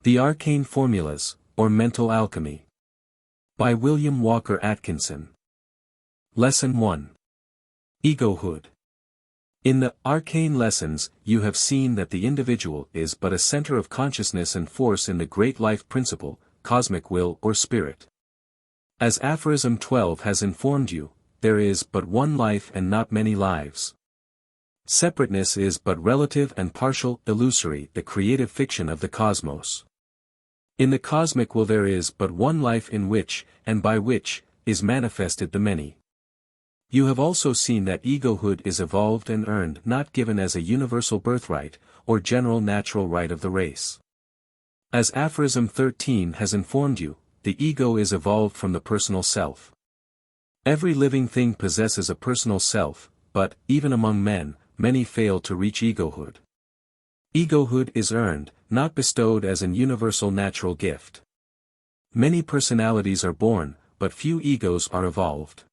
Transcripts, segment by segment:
The Arcane Formulas, or Mental Alchemy. By William Walker Atkinson. Lesson 1. Egohood. In the Arcane Lessons, you have seen that the individual is but a center of consciousness and force in the great life principle, cosmic will or spirit. As Aphorism 12 has informed you, there is but one life and not many lives. Separateness is but relative and partial, illusory, the creative fiction of the cosmos. In the cosmic will there is but one life in which, and by which, is manifested the many. You have also seen that egohood is evolved and earned, not given as a universal birthright, or general natural right of the race. As Aphorism 13 has informed you, the ego is evolved from the personal self. Every living thing possesses a personal self, but, even among men, many fail to reach egohood. Egohood is earned, not bestowed as an universal natural gift. Many personalities are born, but few egos are evolved.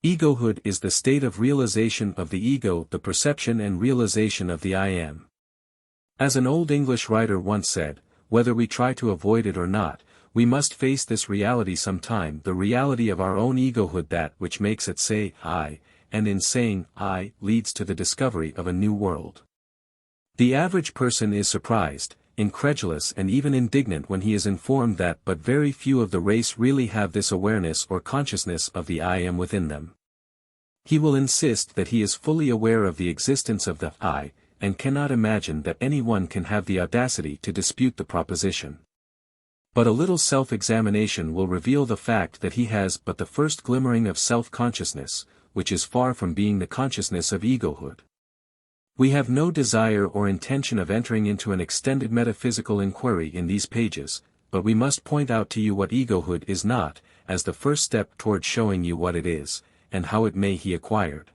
Egohood is the state of realization of the ego, the perception and realization of the I am. As an old English writer once said, whether we try to avoid it or not, we must face this reality sometime, the reality of our own egohood, that which makes it say, I, and in saying, I, leads to the discovery of a new world. The average person is surprised, incredulous and even indignant when he is informed that but very few of the race really have this awareness or consciousness of the I am within them. He will insist that he is fully aware of the existence of the I, and cannot imagine that anyone can have the audacity to dispute the proposition. But a little self-examination will reveal the fact that he has but the first glimmering of self-consciousness, which is far from being the consciousness of egohood. We have no desire or intention of entering into an extended metaphysical inquiry in these pages, but we must point out to you what egohood is not, as the first step toward showing you what it is, and how it may be acquired.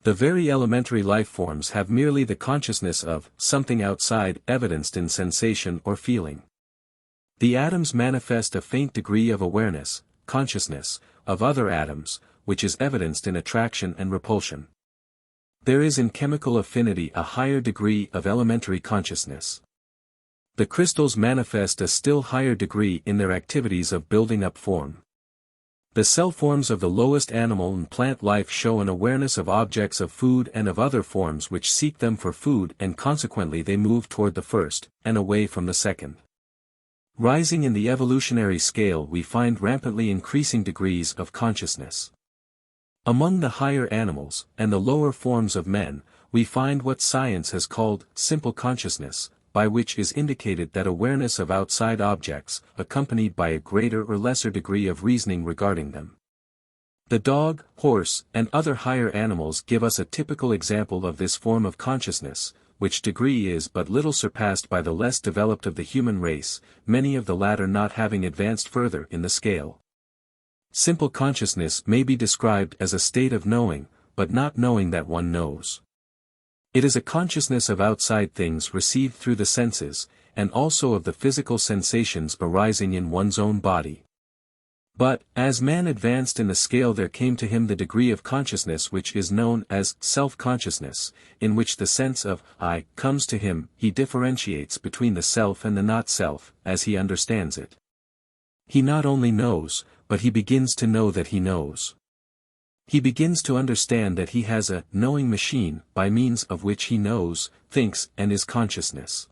The very elementary life forms have merely the consciousness of something outside, evidenced in sensation or feeling. The atoms manifest a faint degree of awareness, consciousness, of other atoms, which is evidenced in attraction and repulsion. There is in chemical affinity a higher degree of elementary consciousness. The crystals manifest a still higher degree in their activities of building up form. The cell forms of the lowest animal and plant life show an awareness of objects of food and of other forms which seek them for food, and consequently they move toward the first, and away from the second. Rising in the evolutionary scale, we find rampantly increasing degrees of consciousness. Among the higher animals, and the lower forms of men, we find what science has called simple consciousness, by which is indicated that awareness of outside objects, accompanied by a greater or lesser degree of reasoning regarding them. The dog, horse, and other higher animals give us a typical example of this form of consciousness, which degree is but little surpassed by the less developed of the human race, many of the latter not having advanced further in the scale. Simple consciousness may be described as a state of knowing, but not knowing that one knows. It is a consciousness of outside things received through the senses, and also of the physical sensations arising in one's own body. But, as man advanced in the scale, there came to him the degree of consciousness which is known as self-consciousness, in which the sense of I comes to him. He differentiates between the self and the not-self, as he understands it. He not only knows, but he begins to know that he knows. He begins to understand that he has a knowing machine, by means of which he knows, thinks, and is consciousness.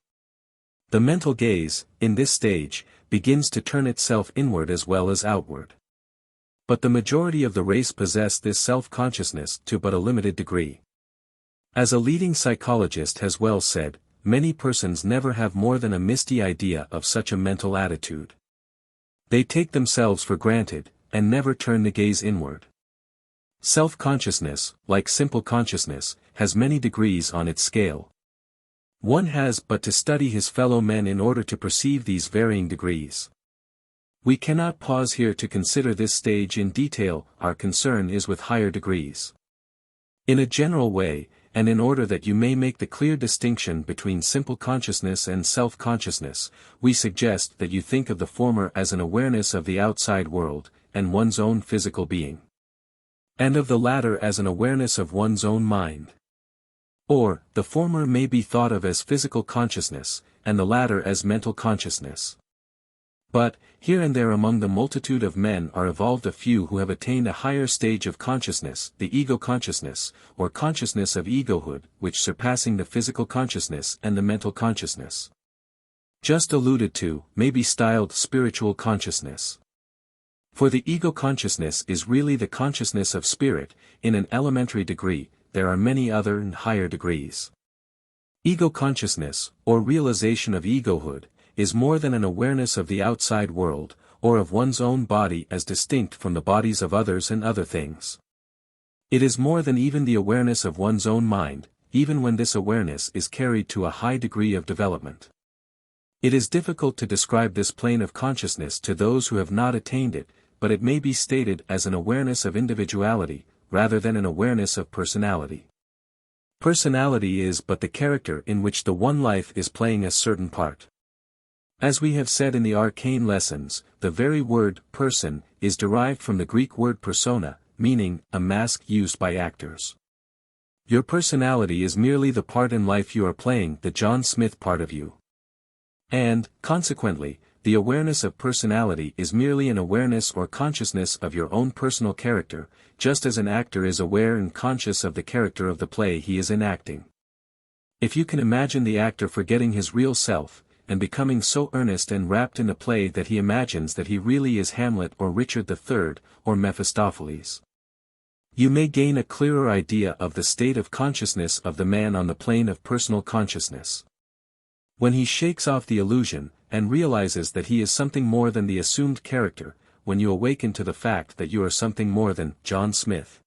The mental gaze, in this stage, begins to turn itself inward as well as outward. But the majority of the race possess this self-consciousness to but a limited degree. As a leading psychologist has well said, many persons never have more than a misty idea of such a mental attitude. They take themselves for granted, and never turn the gaze inward. Self-consciousness, like simple consciousness, has many degrees on its scale. One has but to study his fellow men in order to perceive these varying degrees. We cannot pause here to consider this stage in detail, our concern is with higher degrees. In a general way, and in order that you may make the clear distinction between simple consciousness and self-consciousness, we suggest that you think of the former as an awareness of the outside world, and one's own physical being. And of the latter as an awareness of one's own mind. Or, the former may be thought of as physical consciousness, and the latter as mental consciousness. But, here and there among the multitude of men are evolved a few who have attained a higher stage of consciousness, the ego consciousness, or consciousness of egohood, which surpassing the physical consciousness and the mental consciousness, just alluded to, may be styled spiritual consciousness. For the ego consciousness is really the consciousness of spirit, in an elementary degree. There are many other and higher degrees. Ego consciousness, or realization of egohood, is more than an awareness of the outside world, or of one's own body as distinct from the bodies of others and other things. It is more than even the awareness of one's own mind, even when this awareness is carried to a high degree of development. It is difficult to describe this plane of consciousness to those who have not attained it, but it may be stated as an awareness of individuality, rather than an awareness of personality. Personality is but the character in which the one life is playing a certain part. As we have said in the arcane lessons, the very word person is derived from the Greek word persona, meaning a mask used by actors. Your personality is merely the part in life you are playing, the John Smith part of you. And, consequently, the awareness of personality is merely an awareness or consciousness of your own personal character, just as an actor is aware and conscious of the character of the play he is enacting. If you can imagine the actor forgetting his real self, and becoming so earnest and rapt in the play that he imagines that he really is Hamlet or Richard III, or Mephistopheles, you may gain a clearer idea of the state of consciousness of the man on the plane of personal consciousness. When he shakes off the illusion, and realizes that he is something more than the assumed character, when you awaken to the fact that you are something more than John Smith,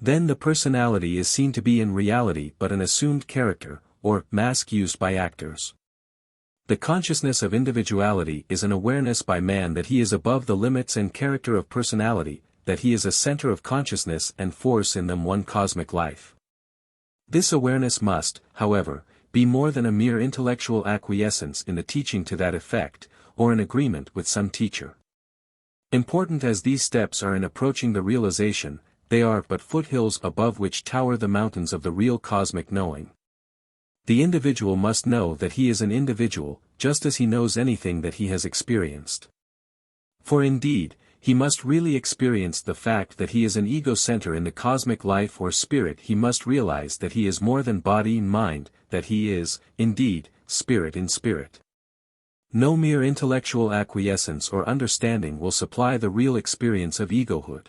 then the personality is seen to be in reality but an assumed character, or mask used by actors. The consciousness of individuality is an awareness by man that he is above the limits and character of personality, that he is a center of consciousness and force in them one cosmic life. This awareness must, however, be more than a mere intellectual acquiescence in the teaching to that effect, or an agreement with some teacher. Important as these steps are in approaching the realization, they are but foothills above which tower the mountains of the real cosmic knowing. The individual must know that he is an individual, just as he knows anything that he has experienced. For indeed, he must really experience the fact that he is an ego center in the cosmic life or spirit. He must realize that he is more than body and mind, that he is, indeed, spirit in spirit. No mere intellectual acquiescence or understanding will supply the real experience of egohood.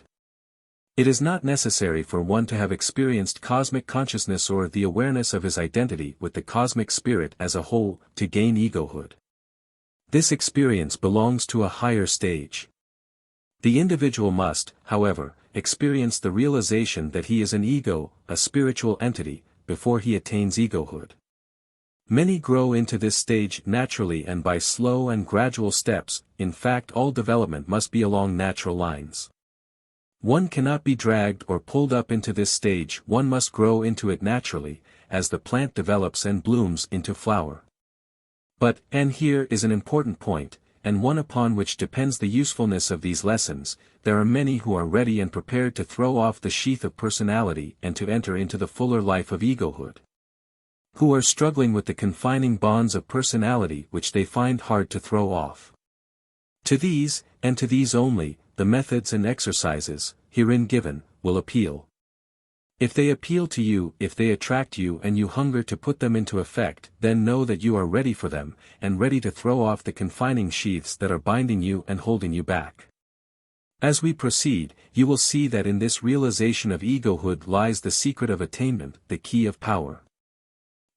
It is not necessary for one to have experienced cosmic consciousness or the awareness of his identity with the cosmic spirit as a whole, to gain egohood. This experience belongs to a higher stage. The individual must, however, experience the realization that he is an ego, a spiritual entity, before he attains egohood. Many grow into this stage naturally and by slow and gradual steps. In fact, all development must be along natural lines. One cannot be dragged or pulled up into this stage, one must grow into it naturally, as the plant develops and blooms into flower. But, and here is an important point, and one upon which depends the usefulness of these lessons, there are many who are ready and prepared to throw off the sheath of personality and to enter into the fuller life of egohood. Who are struggling with the confining bonds of personality which they find hard to throw off. To these, and to these only, the methods and exercises, herein given, will appeal. If they appeal to you, if they attract you and you hunger to put them into effect, then know that you are ready for them, and ready to throw off the confining sheaths that are binding you and holding you back. As we proceed, you will see that in this realization of egohood lies the secret of attainment, the key of power.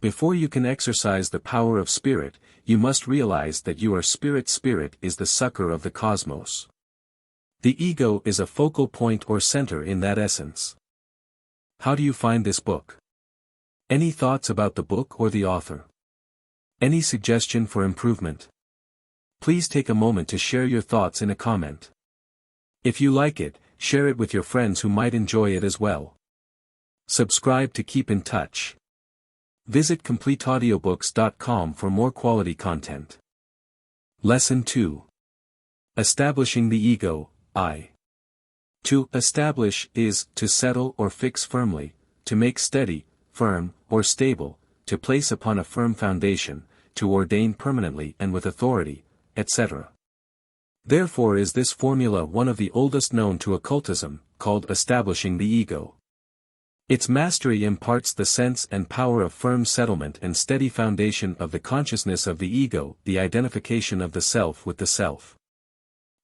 Before you can exercise the power of spirit, you must realize that you are spirit. Spirit is the sucker of the cosmos. The ego is a focal point or center in that essence. How do you find this book? Any thoughts about the book or the author? Any suggestion for improvement? Please take a moment to share your thoughts in a comment. If you like it, share it with your friends who might enjoy it as well. Subscribe to keep in touch. Visit CompleteAudiobooks.com for more quality content. Lesson 2. Establishing the Ego, I. To establish is to settle or fix firmly, to make steady, firm, or stable, to place upon a firm foundation, to ordain permanently and with authority, etc. Therefore is this formula one of the oldest known to occultism, called establishing the ego. Its mastery imparts the sense and power of firm settlement and steady foundation of the consciousness of the ego, the identification of the self with the self.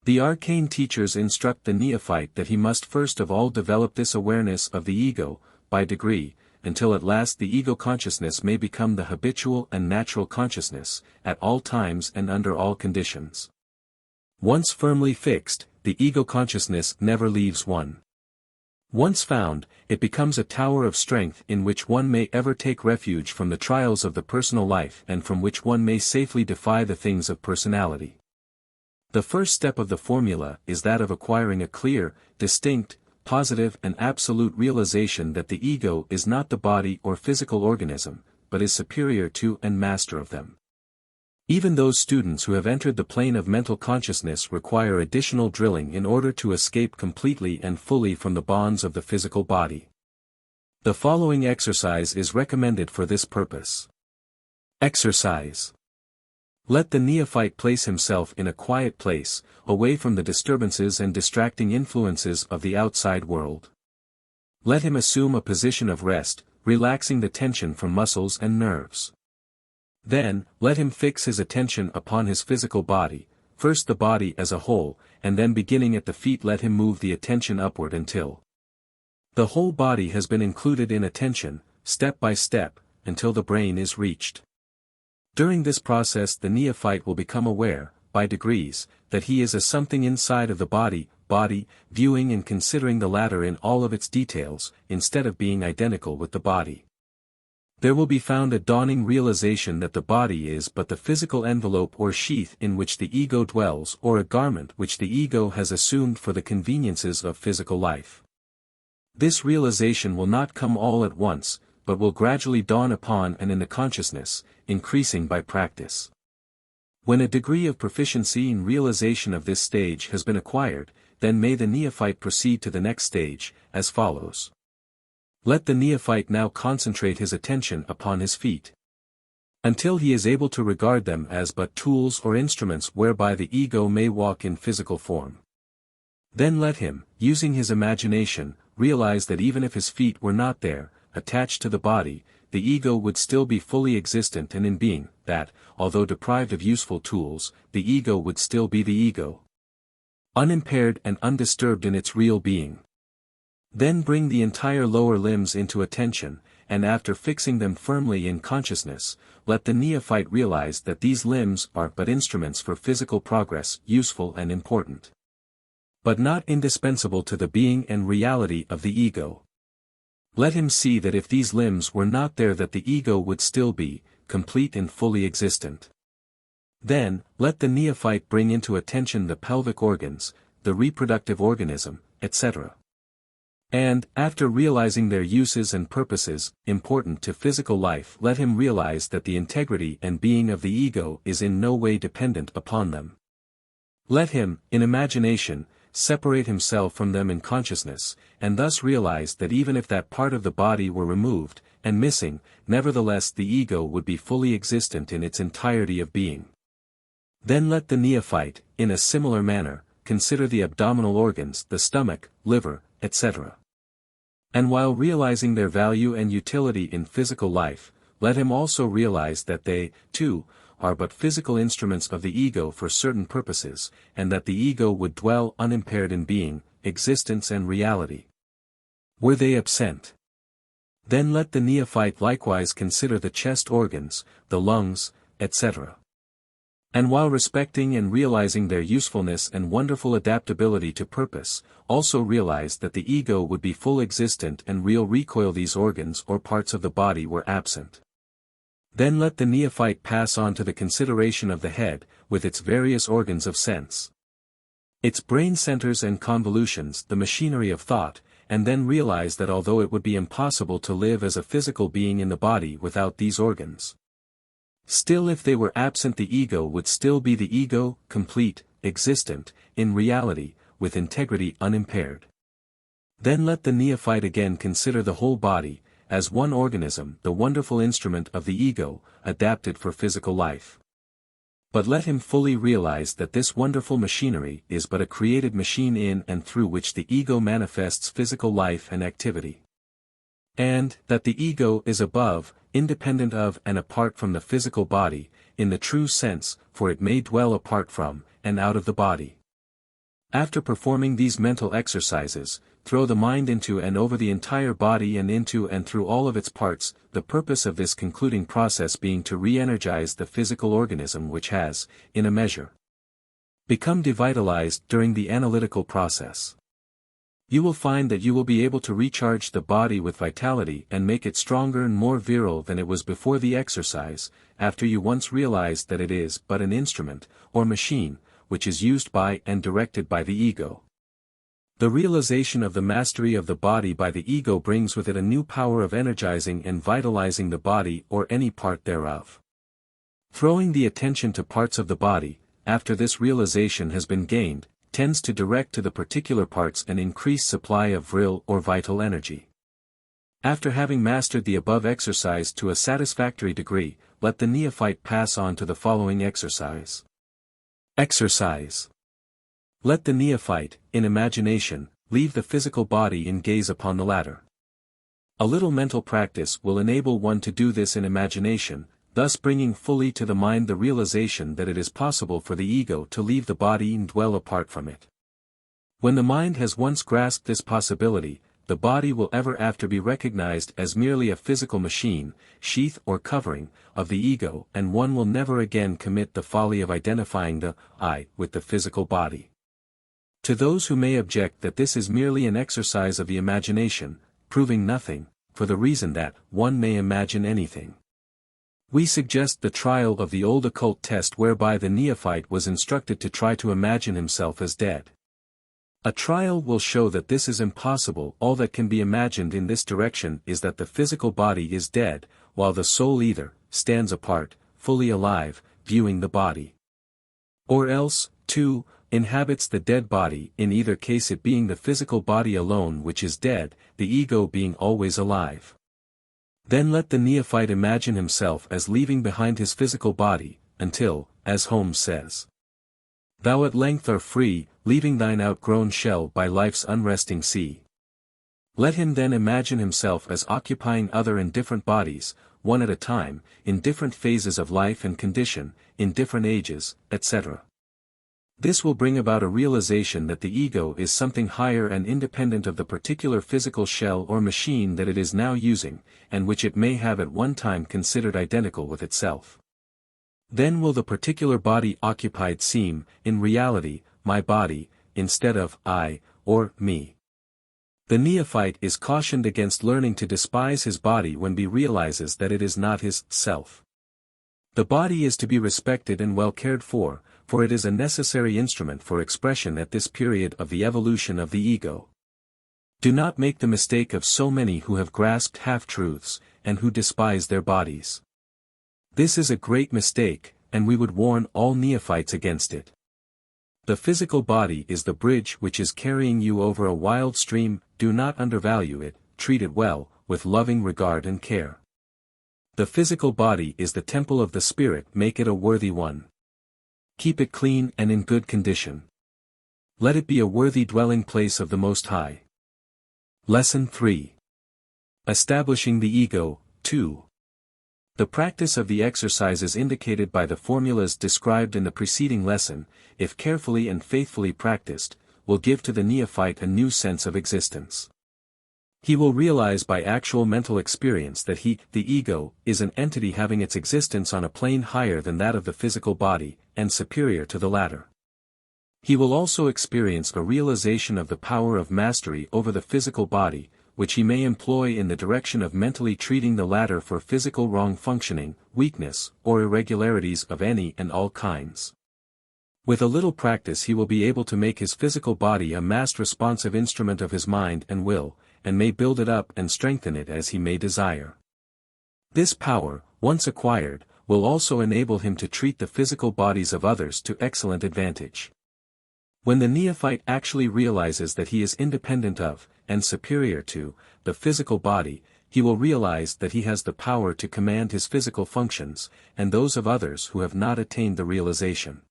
The arcane teachers instruct the neophyte that he must first of all develop this awareness of the ego, by degree, until at last the ego consciousness may become the habitual and natural consciousness, at all times and under all conditions. Once firmly fixed, the ego consciousness never leaves one. Once found, it becomes a tower of strength in which one may ever take refuge from the trials of the personal life and from which one may safely defy the things of personality. The first step of the formula is that of acquiring a clear, distinct, positive and absolute realization that the ego is not the body or physical organism, but is superior to and master of them. Even those students who have entered the plane of mental consciousness require additional drilling in order to escape completely and fully from the bonds of the physical body. The following exercise is recommended for this purpose. Exercise. Let the neophyte place himself in a quiet place, away from the disturbances and distracting influences of the outside world. Let him assume a position of rest, relaxing the tension from muscles and nerves. Then, let him fix his attention upon his physical body, first the body as a whole, and then beginning at the feet let him move the attention upward until the whole body has been included in attention, step by step, until the brain is reached. During this process the neophyte will become aware, by degrees, that he is a something inside of the body, viewing and considering the latter in all of its details, instead of being identical with the body. There will be found a dawning realization that the body is but the physical envelope or sheath in which the ego dwells or a garment which the ego has assumed for the conveniences of physical life. This realization will not come all at once, but will gradually dawn upon and in the consciousness, increasing by practice. When a degree of proficiency in realization of this stage has been acquired, then may the neophyte proceed to the next stage, as follows. Let the neophyte now concentrate his attention upon his feet, until he is able to regard them as but tools or instruments whereby the ego may walk in physical form. Then let him, using his imagination, realize that even if his feet were not there, attached to the body, the ego would still be fully existent and in being, that, although deprived of useful tools, the ego would still be the ego, unimpaired and undisturbed in its real being. Then bring the entire lower limbs into attention, and after fixing them firmly in consciousness, let the neophyte realize that these limbs are but instruments for physical progress, useful and important, but not indispensable to the being and reality of the ego. Let him see that if these limbs were not there that the ego would still be, complete and fully existent. Then, let the neophyte bring into attention the pelvic organs, the reproductive organism, etc. And, after realizing their uses and purposes, important to physical life, let him realize that the integrity and being of the ego is in no way dependent upon them. Let him, in imagination, separate himself from them in consciousness, and thus realize that even if that part of the body were removed, and missing, nevertheless the ego would be fully existent in its entirety of being. Then let the neophyte, in a similar manner, consider the abdominal organs, the stomach, liver, etc. And while realizing their value and utility in physical life, let him also realize that they, too, are but physical instruments of the ego for certain purposes, and that the ego would dwell unimpaired in being, existence and reality, were they absent. Then let the neophyte likewise consider the chest organs, the lungs, etc. And while respecting and realizing their usefulness and wonderful adaptability to purpose, also realize that the ego would be full existent and real recoil these organs or parts of the body were absent. Then let the neophyte pass on to the consideration of the head, with its various organs of sense, its brain centers and convolutions, the machinery of thought, and then realize that although it would be impossible to live as a physical being in the body without these organs, still if they were absent the ego would still be the ego, complete, existent, in reality, with integrity unimpaired. Then let the neophyte again consider the whole body, as one organism, the wonderful instrument of the ego, adapted for physical life. But let him fully realize that this wonderful machinery is but a created machine in and through which the ego manifests physical life and activity. And that the ego is above, independent of and apart from the physical body, in the true sense, for it may dwell apart from, and out of the body. After performing these mental exercises, throw the mind into and over the entire body and into and through all of its parts, the purpose of this concluding process being to re-energize the physical organism which has, in a measure, become devitalized during the analytical process. You will find that you will be able to recharge the body with vitality and make it stronger and more virile than it was before the exercise, after you once realized that it is but an instrument, or machine, which is used by and directed by the ego. The realization of the mastery of the body by the ego brings with it a new power of energizing and vitalizing the body or any part thereof. Throwing the attention to parts of the body, after this realization has been gained, tends to direct to the particular parts an increased supply of virile or vital energy. After having mastered the above exercise to a satisfactory degree, let the neophyte pass on to the following exercise. Exercise. Let the neophyte, in imagination, leave the physical body and gaze upon the latter. A little mental practice will enable one to do this in imagination, thus bringing fully to the mind the realization that it is possible for the ego to leave the body and dwell apart from it. When the mind has once grasped this possibility, the body will ever after be recognized as merely a physical machine, sheath or covering, of the ego, and one will never again commit the folly of identifying the I with the physical body. To those who may object that this is merely an exercise of the imagination, proving nothing, for the reason that one may imagine anything, we suggest the trial of the old occult test whereby the neophyte was instructed to try to imagine himself as dead. A trial will show that this is impossible. All that can be imagined in this direction is that the physical body is dead, while the soul either stands apart, fully alive, viewing the body, or else, too, inhabits the dead body, in either case it being the physical body alone which is dead, the ego being always alive. Then let the neophyte imagine himself as leaving behind his physical body, until, as Holmes says, thou at length art free, leaving thine outgrown shell by life's unresting sea. Let him then imagine himself as occupying other and different bodies, one at a time, in different phases of life and condition, in different ages, etc. This will bring about a realization that the ego is something higher and independent of the particular physical shell or machine that it is now using, and which it may have at one time considered identical with itself. Then will the particular body occupied seem, in reality, my body, instead of I, or me. The neophyte is cautioned against learning to despise his body when he realizes that it is not his self. The body is to be respected and well cared for it is a necessary instrument for expression at this period of the evolution of the ego. Do not make the mistake of so many who have grasped half-truths, and who despise their bodies. This is a great mistake, and we would warn all neophytes against it. The physical body is the bridge which is carrying you over a wild stream. Do not undervalue it, treat it well, with loving regard and care. The physical body is the temple of the spirit, make it a worthy one. Keep it clean and in good condition. Let it be a worthy dwelling place of the Most High. Lesson 3. Establishing the Ego, 2. The practice of the exercises indicated by the formulas described in the preceding lesson, if carefully and faithfully practiced, will give to the neophyte a new sense of existence. He will realize by actual mental experience that he, the ego, is an entity having its existence on a plane higher than that of the physical body, and superior to the latter. He will also experience a realization of the power of mastery over the physical body, which he may employ in the direction of mentally treating the latter for physical wrong functioning, weakness, or irregularities of any and all kinds. With a little practice he will be able to make his physical body a massed responsive instrument of his mind and will, and may build it up and strengthen it as he may desire. This power, once acquired, will also enable him to treat the physical bodies of others to excellent advantage. When the neophyte actually realizes that he is independent of, and superior to, the physical body, he will realize that he has the power to command his physical functions, and those of others who have not attained the realization.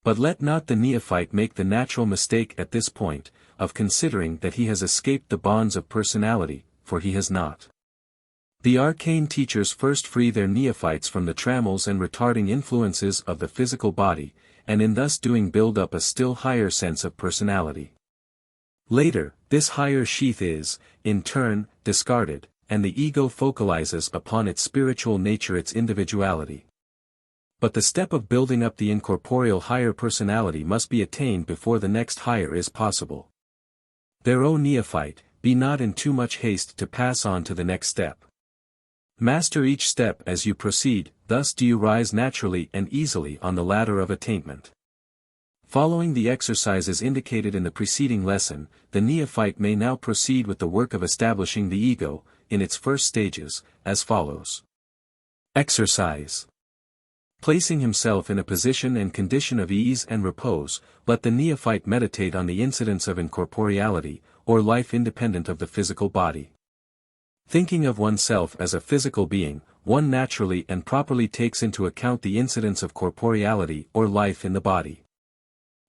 But let not the neophyte make the natural mistake at this point, of considering that he has escaped the bonds of personality, for he has not. The arcane teachers first free their neophytes from the trammels and retarding influences of the physical body, and in thus doing build up a still higher sense of personality. Later, this higher sheath is, in turn, discarded, and the ego focalizes upon its spiritual nature, its individuality. But the step of building up the incorporeal higher personality must be attained before the next higher is possible. There, O neophyte, be not in too much haste to pass on to the next step. Master each step as you proceed, thus do you rise naturally and easily on the ladder of attainment. Following the exercises indicated in the preceding lesson, the neophyte may now proceed with the work of establishing the ego, in its first stages, as follows. Exercise. Placing himself in a position and condition of ease and repose, let the neophyte meditate on the incidence of incorporeality, or life independent of the physical body. Thinking of oneself as a physical being, one naturally and properly takes into account the incidence of corporeality or life in the body.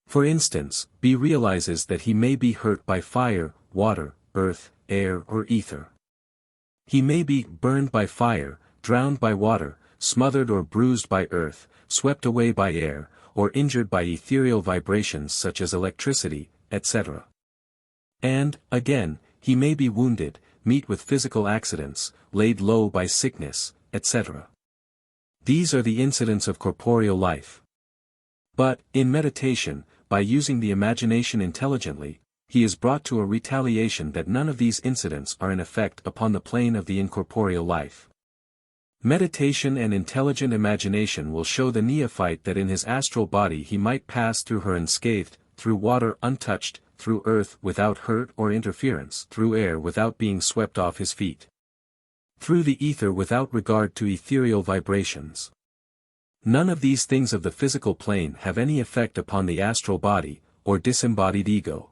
For instance, B realizes that he may be hurt by fire, water, earth, air or ether. He may be burned by fire, drowned by water, smothered or bruised by earth, swept away by air, or injured by ethereal vibrations such as electricity, etc. And, again, he may be wounded, meet with physical accidents, laid low by sickness, etc. These are the incidents of corporeal life. But, in meditation, by using the imagination intelligently, he is brought to a retaliation that none of these incidents are in effect upon the plane of the incorporeal life. Meditation and intelligent imagination will show the neophyte that in his astral body he might pass through her unscathed, through water untouched, through earth without hurt or interference, through air without being swept off his feet, through the ether without regard to ethereal vibrations. None of these things of the physical plane have any effect upon the astral body, or disembodied ego.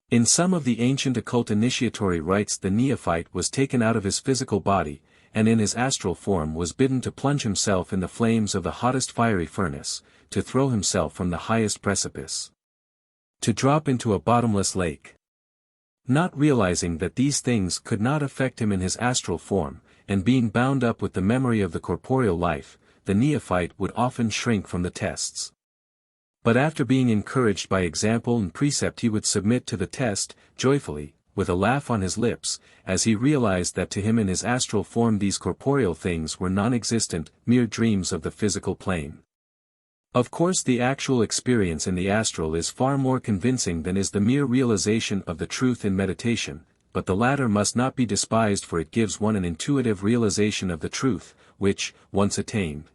In some of the ancient occult initiatory rites the neophyte was taken out of his physical body, and in his astral form was bidden to plunge himself in the flames of the hottest fiery furnace, to throw himself from the highest precipice, to drop into a bottomless lake. Not realizing that these things could not affect him in his astral form, and being bound up with the memory of the corporeal life, the neophyte would often shrink from the tests. But after being encouraged by example and precept he would submit to the test, joyfully, with a laugh on his lips, as he realized that to him in his astral form these corporeal things were non-existent, mere dreams of the physical plane. Of course the actual experience in the astral is far more convincing than is the mere realization of the truth in meditation, but the latter must not be despised for it gives one an intuitive realization of the truth, which, once attained,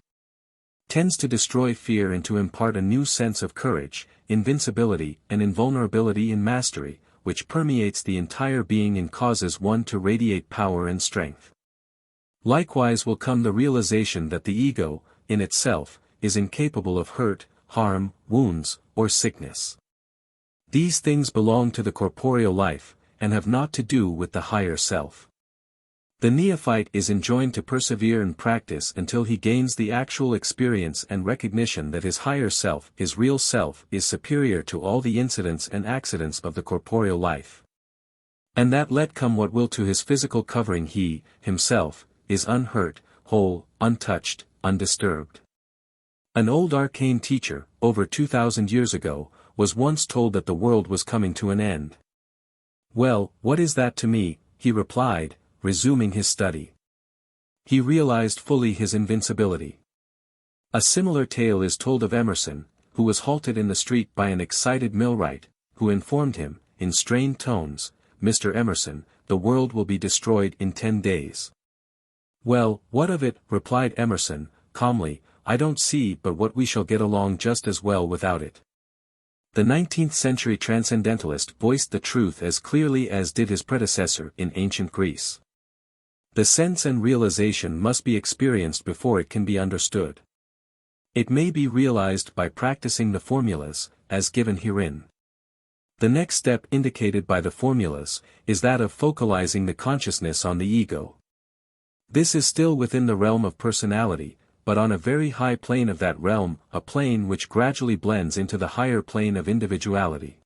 tends to destroy fear and to impart a new sense of courage, invincibility and invulnerability in mastery, which permeates the entire being and causes one to radiate power and strength. Likewise will come the realization that the ego, in itself, is incapable of hurt, harm, wounds, or sickness. These things belong to the corporeal life, and have naught to do with the higher self. The neophyte is enjoined to persevere and practice until he gains the actual experience and recognition that his higher self, his real self, is superior to all the incidents and accidents of the corporeal life. And that let come what will to his physical covering he, himself, is unhurt, whole, untouched, undisturbed. An old arcane teacher, over 2,000 years ago, was once told that the world was coming to an end. "Well, what is that to me?" he replied, resuming his study. He realized fully his invincibility. A similar tale is told of Emerson, who was halted in the street by an excited millwright, who informed him, in strained tones, "Mr. Emerson, the world will be destroyed in 10 days. "Well, what of it?" replied Emerson, calmly, "I don't see but what we shall get along just as well without it." The 19th-century transcendentalist voiced the truth as clearly as did his predecessor in ancient Greece. The sense and realization must be experienced before it can be understood. It may be realized by practicing the formulas, as given herein. The next step indicated by the formulas is that of focalizing the consciousness on the ego. This is still within the realm of personality, but on a very high plane of that realm, a plane which gradually blends into the higher plane of individuality.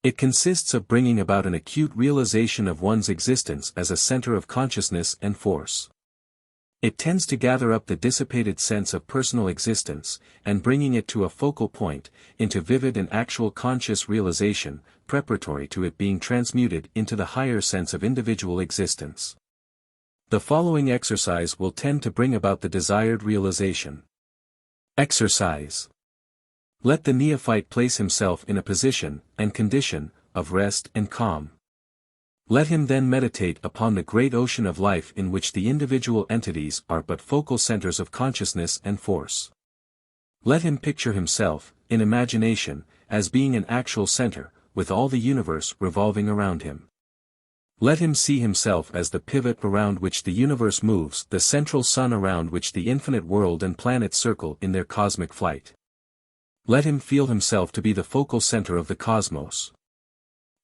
It consists of bringing about an acute realization of one's existence as a center of consciousness and force. It tends to gather up the dissipated sense of personal existence, and bringing it to a focal point, into vivid and actual conscious realization, preparatory to it being transmuted into the higher sense of individual existence. The following exercise will tend to bring about the desired realization. Exercise. Let the neophyte place himself in a position and condition of rest and calm. Let him then meditate upon the great ocean of life in which the individual entities are but focal centers of consciousness and force. Let him picture himself, in imagination, as being an actual center, with all the universe revolving around him. Let him see himself as the pivot around which the universe moves, the central sun around which the infinite world and planets circle in their cosmic flight. Let him feel himself to be the focal center of the cosmos.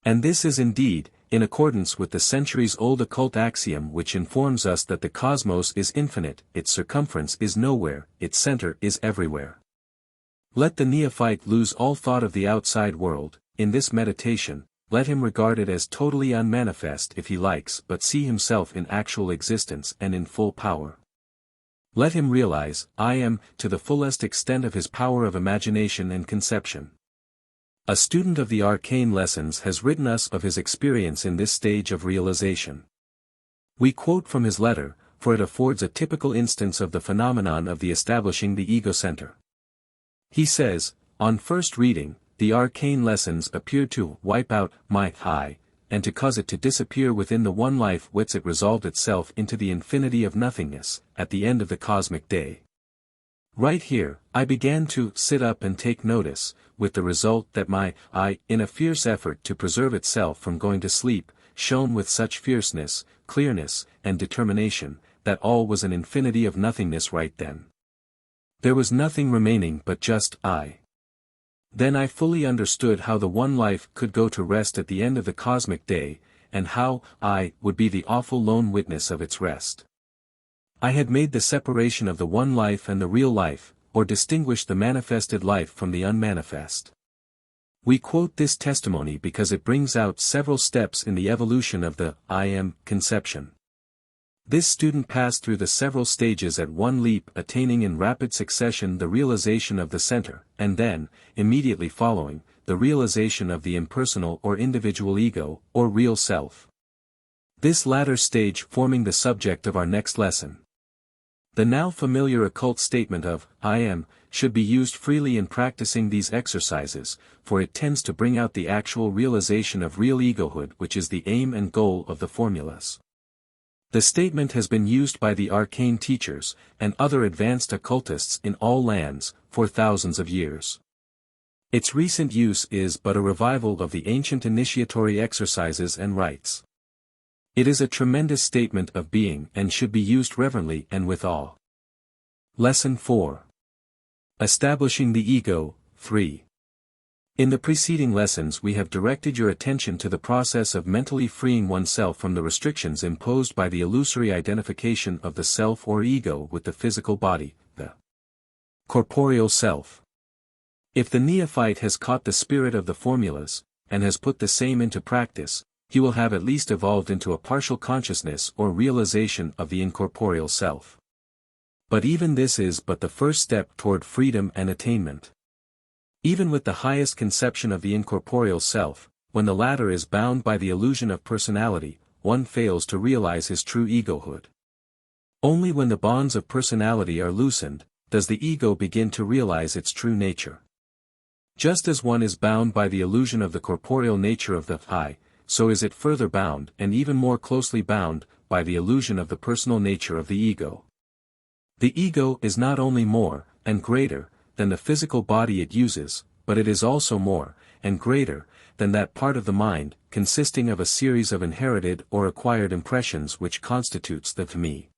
And this is indeed, in accordance with the centuries-old occult axiom which informs us that the cosmos is infinite, its circumference is nowhere, its center is everywhere. Let the neophyte lose all thought of the outside world. In this meditation, let him regard it as totally unmanifest if he likes, but see himself in actual existence and in full power. Let him realize, I am, to the fullest extent of his power of imagination and conception. A student of the arcane lessons has written us of his experience in this stage of realization. We quote from his letter, for it affords a typical instance of the phenomenon of the establishing the ego center. He says, on first reading, the arcane lessons appeared to wipe out my I, and to cause it to disappear within the one life whence it resolved itself into the infinity of nothingness, at the end of the cosmic day. Right here, I began to sit up and take notice, with the result that my I, in a fierce effort to preserve itself from going to sleep, shone with such fierceness, clearness, and determination, that all was an infinity of nothingness right then. There was nothing remaining but just I. Then I fully understood how the one life could go to rest at the end of the cosmic day, and how I would be the awful lone witness of its rest. I had made the separation of the one life and the real life, or distinguished the manifested life from the unmanifest. We quote this testimony because it brings out several steps in the evolution of the I am conception. This student passed through the several stages at one leap, attaining in rapid succession the realization of the center, and then, immediately following, the realization of the impersonal or individual ego, or real self. This latter stage forming the subject of our next lesson. The now familiar occult statement of, I am, should be used freely in practicing these exercises, for it tends to bring out the actual realization of real egohood, which is the aim and goal of the formulas. The statement has been used by the arcane teachers, and other advanced occultists in all lands, for thousands of years. Its recent use is but a revival of the ancient initiatory exercises and rites. It is a tremendous statement of being and should be used reverently and with awe. Lesson 4. Establishing the Ego, 3. In the preceding lessons we have directed your attention to the process of mentally freeing oneself from the restrictions imposed by the illusory identification of the self or ego with the physical body, the corporeal self. If the neophyte has caught the spirit of the formulas, and has put the same into practice, he will have at least evolved into a partial consciousness or realization of the incorporeal self. But even this is but the first step toward freedom and attainment. Even with the highest conception of the incorporeal self, when the latter is bound by the illusion of personality, one fails to realize his true egohood. Only when the bonds of personality are loosened, does the ego begin to realize its true nature. Just as one is bound by the illusion of the corporeal nature of the I, so is it further bound, and even more closely bound, by the illusion of the personal nature of the ego. The ego is not only more, and greater, than the physical body it uses, but it is also more, and greater, than that part of the mind, consisting of a series of inherited or acquired impressions which constitutes the me.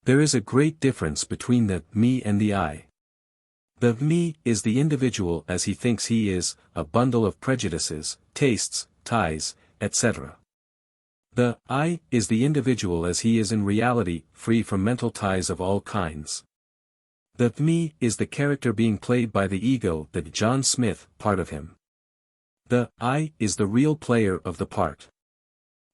There is a great difference between the me and the I. The me is the individual as he thinks he is, a bundle of prejudices, tastes, ties, etc. The I is the individual as he is in reality, free from mental ties of all kinds. The me is the character being played by the ego, the John Smith part of him. The I is the real player of the part.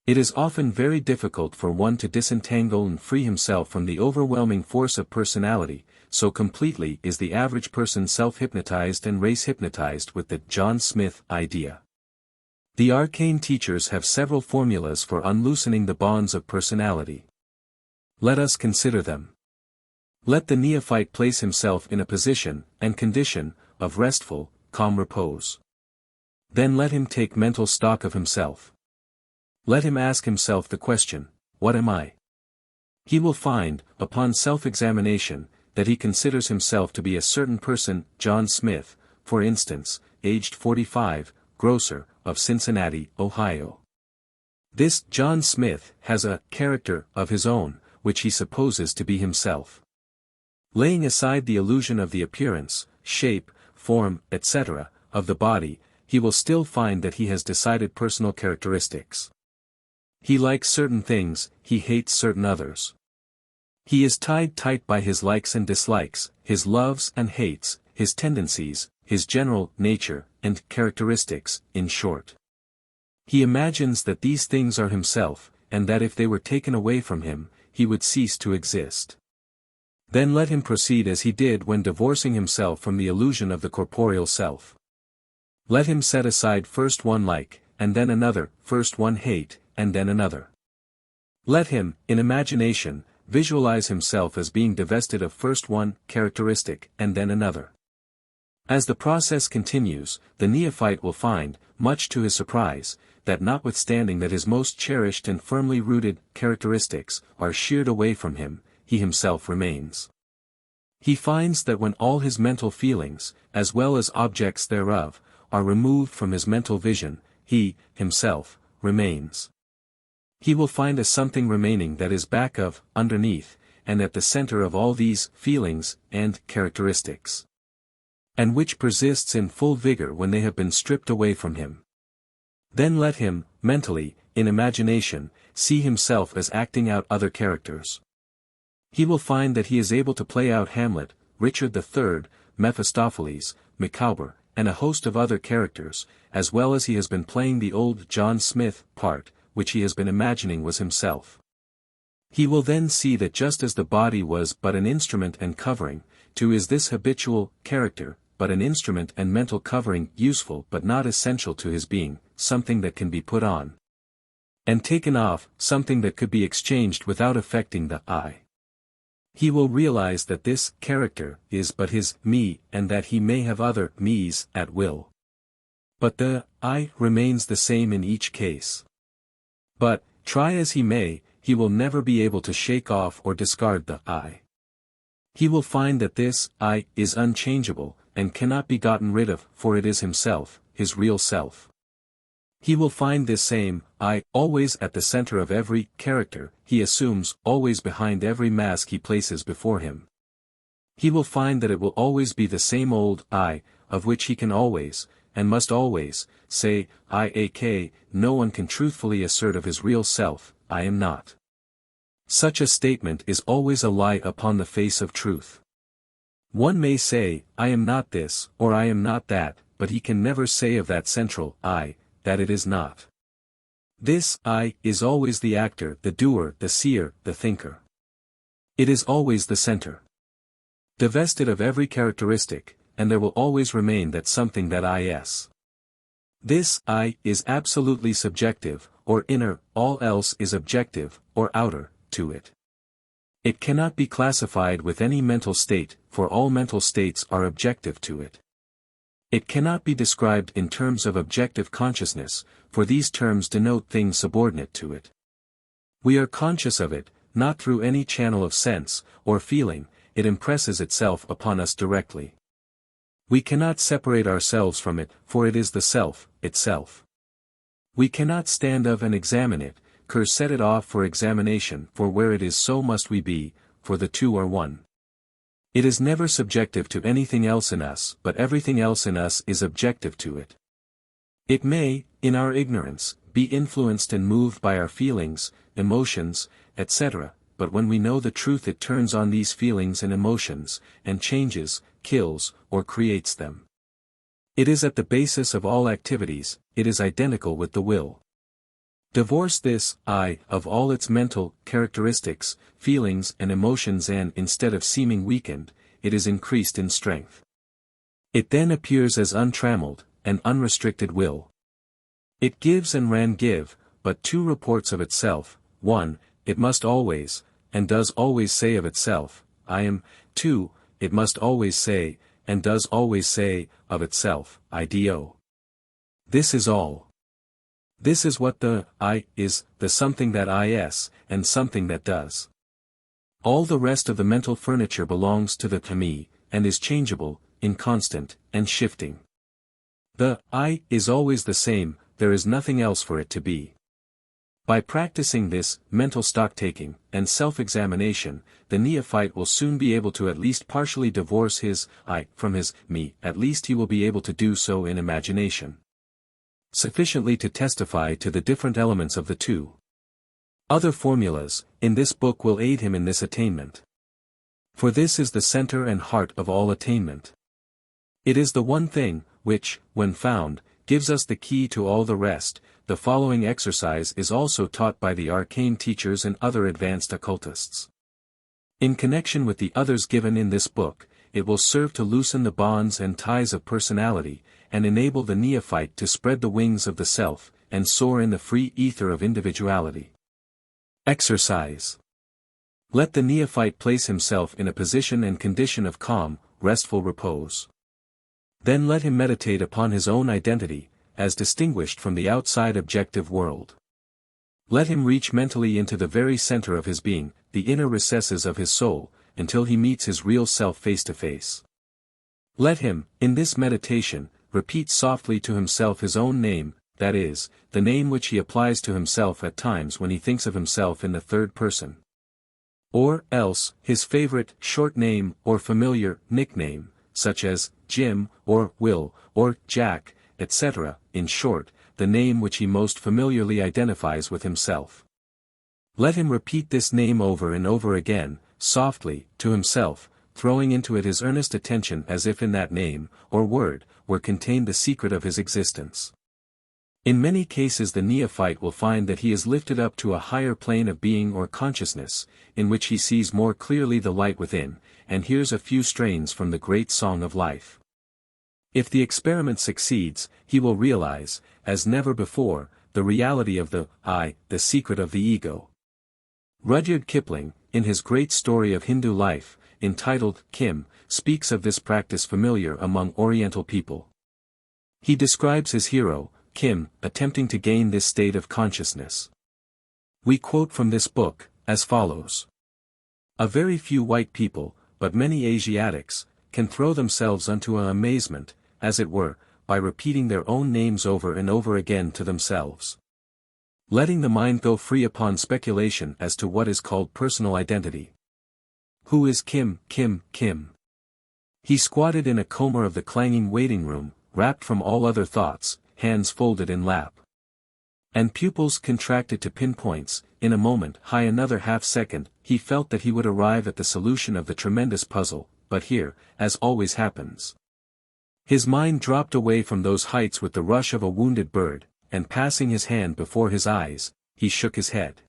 It is often very difficult for one to disentangle and free himself from the overwhelming force of personality, so completely is the average person self-hypnotized and race-hypnotized with the John Smith idea. The arcane teachers have several formulas for unloosening the bonds of personality. Let us consider them. Let the neophyte place himself in a position and condition of restful, calm repose. Then let him take mental stock of himself. Let him ask himself the question, what am I? He will find, upon self-examination, that he considers himself to be a certain person, John Smith, for instance, aged 45, grocer, of Cincinnati, Ohio. This John Smith has a character of his own, which he supposes to be himself. Laying aside the illusion of the appearance, shape, form, etc., of the body, he will still find that he has decided personal characteristics. He likes certain things, he hates certain others. He is tied tight by his likes and dislikes, his loves and hates, his tendencies, his general nature, and characteristics, in short. He imagines that these things are himself, and that if they were taken away from him, he would cease to exist. Then let him proceed as he did when divorcing himself from the illusion of the corporeal self. Let him set aside first one like, and then another, first one hate, and then another. Let him, in imagination, visualize himself as being divested of first one characteristic, and then another. As the process continues, the neophyte will find, much to his surprise, that notwithstanding that his most cherished and firmly rooted characteristics are sheared away from him, he himself remains. He finds that when all his mental feelings, as well as objects thereof, are removed from his mental vision, he, himself, remains. He will find a something remaining that is back of, underneath, and at the center of all these feelings and characteristics, and which persists in full vigor when they have been stripped away from him. Then let him, mentally, in imagination, see himself as acting out other characters. He will find that he is able to play out Hamlet, Richard III, Mephistopheles, Micawber, and a host of other characters, as well as he has been playing the old John Smith part, which he has been imagining was himself. He will then see that just as the body was but an instrument and covering, too is this habitual character, but an instrument and mental covering, useful but not essential to his being, something that can be put on and taken off, something that could be exchanged without affecting the I. He will realize that this character is but his me and that he may have other me's at will. But the I remains the same in each case. But, try as he may, he will never be able to shake off or discard the I. He will find that this I is unchangeable, and cannot be gotten rid of, for it is himself, his real self. He will find this same I always at the center of every character he assumes, always behind every mask he places before him. He will find that it will always be the same old I, of which he can always, and must always, say, no one can truthfully assert of his real self, I am not. Such a statement is always a lie upon the face of truth. One may say, I am not this, or I am not that, but he can never say of that central I, that it is not. This I is always the actor, the doer, the seer, the thinker. It is always the center. Divested of every characteristic, and there will always remain that something that is. This I is absolutely subjective, or inner, all else is objective, or outer, to it. It cannot be classified with any mental state, for all mental states are objective to it. It cannot be described in terms of objective consciousness, for these terms denote things subordinate to it. We are conscious of it, not through any channel of sense, or feeling, it impresses itself upon us directly. We cannot separate ourselves from it, for it is the self, itself. We cannot stand of and examine it, set it off for examination, for where it is so must we be, for the two are one. It is never subjective to anything else in us, but everything else in us is objective to it. It may, in our ignorance, be influenced and moved by our feelings, emotions, etc., but when we know the truth it turns on these feelings and emotions, and changes, kills, or creates them. It is at the basis of all activities, it is identical with the will. Divorce this I of all its mental characteristics, feelings and emotions, and instead of seeming weakened, it is increased in strength. It then appears as untrammeled, an unrestricted will. It gives and give, but two reports of itself: 1, it must always, and does always say of itself, I am; 2, it must always say, and does always say, of itself, I do. This is all. This is what the I is, the something that is, and something that does. All the rest of the mental furniture belongs to the me, and is changeable, inconstant, and shifting. The I is always the same, there is nothing else for it to be. By practicing this mental stock-taking and self-examination, the neophyte will soon be able to at least partially divorce his I from his me, at least he will be able to do so in imagination. Sufficiently to testify to the different elements of the two. Other formulas, in this book will aid him in this attainment. For this is the center and heart of all attainment. It is the one thing, which, when found, gives us the key to all the rest. The following exercise is also taught by the arcane teachers and other advanced occultists. In connection with the others given in this book, it will serve to loosen the bonds and ties of personality, and enable the neophyte to spread the wings of the self, and soar in the free ether of individuality. Exercise. Let the neophyte place himself in a position and condition of calm, restful repose. Then let him meditate upon his own identity, as distinguished from the outside objective world. Let him reach mentally into the very center of his being, the inner recesses of his soul, until he meets his real self face to face. Let him, in this meditation, repeat softly to himself his own name, that is, the name which he applies to himself at times when he thinks of himself in the third person. Or else, his favorite short name or familiar nickname, such as Jim, or Will, or Jack, etc., in short, the name which he most familiarly identifies with himself. Let him repeat this name over and over again, softly, to himself, throwing into it his earnest attention as if in that name, or word, were contained the secret of his existence. In many cases the neophyte will find that he is lifted up to a higher plane of being or consciousness, in which he sees more clearly the light within, and hears a few strains from the great song of life. If the experiment succeeds, he will realize, as never before, the reality of the I, the secret of the ego. Rudyard Kipling, in his great story of Hindu life, entitled Kim, speaks of this practice familiar among Oriental people. He describes his hero, Kim, attempting to gain this state of consciousness. We quote from this book, as follows. A very few white people, but many Asiatics, can throw themselves unto an amazement, as it were, by repeating their own names over and over again to themselves. Letting the mind go free upon speculation as to what is called personal identity. Who is Kim, Kim, Kim? He squatted in a coma of the clanging waiting room, wrapped from all other thoughts, hands folded in lap. And pupils contracted to pinpoints, in a moment, high another half-second, he felt that he would arrive at the solution of the tremendous puzzle, but here, as always happens. His mind dropped away from those heights with the rush of a wounded bird, and passing his hand before his eyes, he shook his head.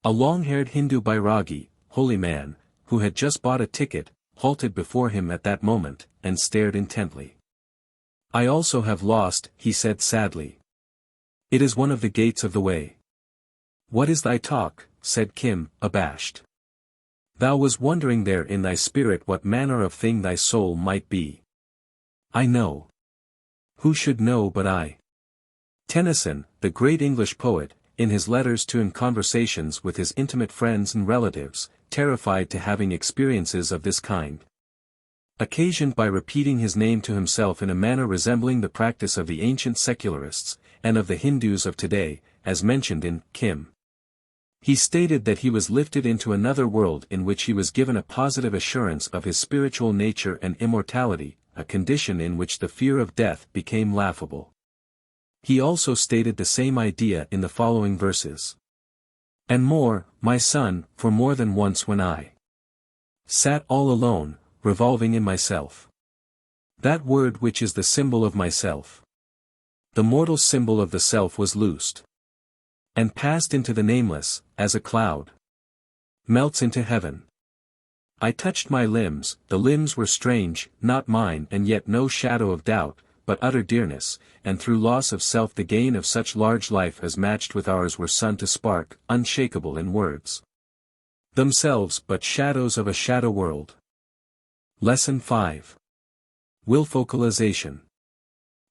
A long-haired Hindu Bairagi, holy man, who had just bought a ticket, halted before him at that moment, and stared intently. I also have lost, he said sadly. It is one of the gates of the way. What is thy talk, said Kim, abashed. Thou was wondering there in thy spirit what manner of thing thy soul might be. I know. Who should know but I? Tennyson, the great English poet, in his letters to and conversations with his intimate friends and relatives, terrified to having experiences of this kind. Occasioned by repeating his name to himself in a manner resembling the practice of the ancient secularists, and of the Hindus of today, as mentioned in Kim. He stated that he was lifted into another world in which he was given a positive assurance of his spiritual nature and immortality, a condition in which the fear of death became laughable. He also stated the same idea in the following verses. And more, my son, for more than once when I sat all alone, revolving in myself. That word which is the symbol of myself. The mortal symbol of the self was loosed. And passed into the nameless, as a cloud melts into heaven. I touched my limbs, the limbs were strange, not mine and yet no shadow of doubt, but utter dearness, and through loss of self the gain of such large life as matched with ours were sun to spark, unshakable in words. Themselves but shadows of a shadow world. Lesson 5. Will Focalization.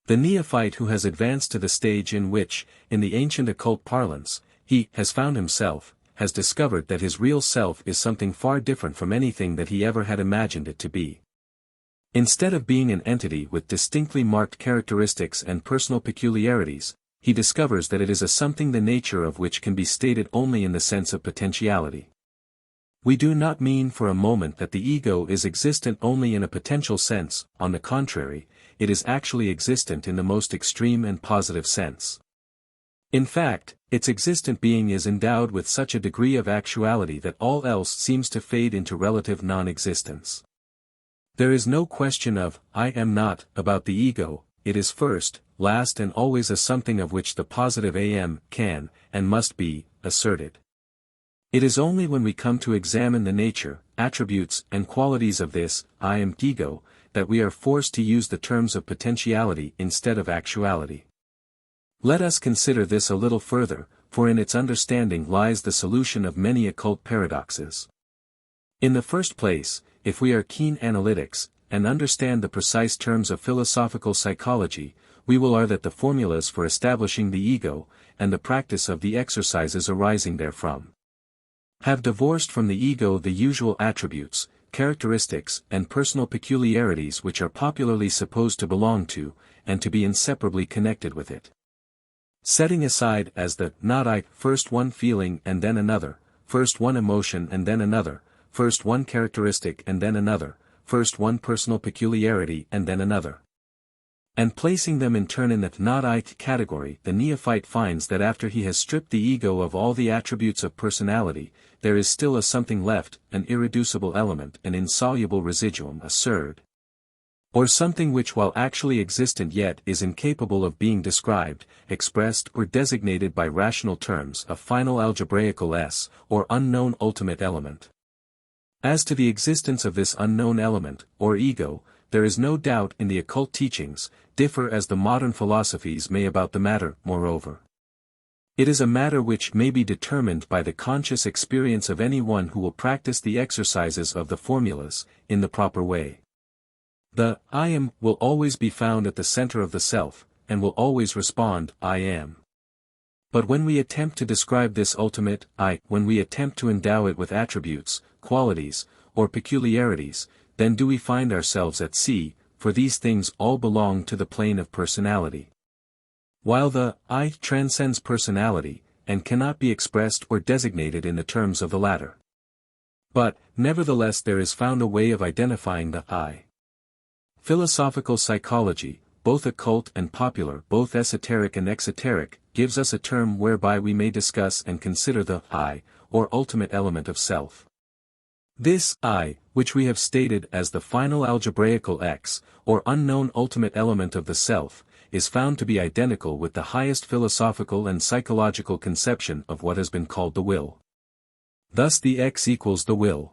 The neophyte who has advanced to the stage in which, in the ancient occult parlance, he has found himself, has discovered that his real self is something far different from anything that he ever had imagined it to be. Instead of being an entity with distinctly marked characteristics and personal peculiarities, he discovers that it is a something the nature of which can be stated only in the sense of potentiality. We do not mean for a moment that the ego is existent only in a potential sense, on the contrary, it is actually existent in the most extreme and positive sense. In fact, its existent being is endowed with such a degree of actuality that all else seems to fade into relative non-existence. There is no question of, I am not, about the ego, it is first, last and always a something of which the positive am, can, and must be, asserted. It is only when we come to examine the nature, attributes, and qualities of this, I am ego, that we are forced to use the terms of potentiality instead of actuality. Let us consider this a little further, for in its understanding lies the solution of many occult paradoxes. In the first place, if we are keen analytics, and understand the precise terms of philosophical psychology, we will learn that the formulas for establishing the ego, and the practice of the exercises arising therefrom, have divorced from the ego the usual attributes, characteristics, and personal peculiarities which are popularly supposed to belong to, and to be inseparably connected with it. Setting aside as the not I, first one feeling and then another, first one emotion and then another, first one characteristic and then another, first one personal peculiarity and then another, and placing them in turn in the not I category, the neophyte finds that after he has stripped the ego of all the attributes of personality, there is still a something left, an irreducible element, an insoluble residuum, assert, or something which while actually existent yet is incapable of being described, expressed or designated by rational terms, a final algebraical S, or unknown ultimate element. As to the existence of this unknown element, or ego, there is no doubt in the occult teachings, differ as the modern philosophies may about the matter, moreover. It is a matter which may be determined by the conscious experience of anyone who will practice the exercises of the formulas, in the proper way. The I am will always be found at the center of the self, and will always respond, I am. But when we attempt to describe this ultimate I, when we attempt to endow it with attributes, qualities, or peculiarities, then do we find ourselves at sea, for these things all belong to the plane of personality. While the I transcends personality, and cannot be expressed or designated in the terms of the latter. But, nevertheless there is found a way of identifying the I. Philosophical psychology, both occult and popular, both esoteric and exoteric, gives us a term whereby we may discuss and consider the I, or ultimate element of self. This I, which we have stated as the final algebraical X, or unknown ultimate element of the self, is found to be identical with the highest philosophical and psychological conception of what has been called the will. Thus the X equals the will.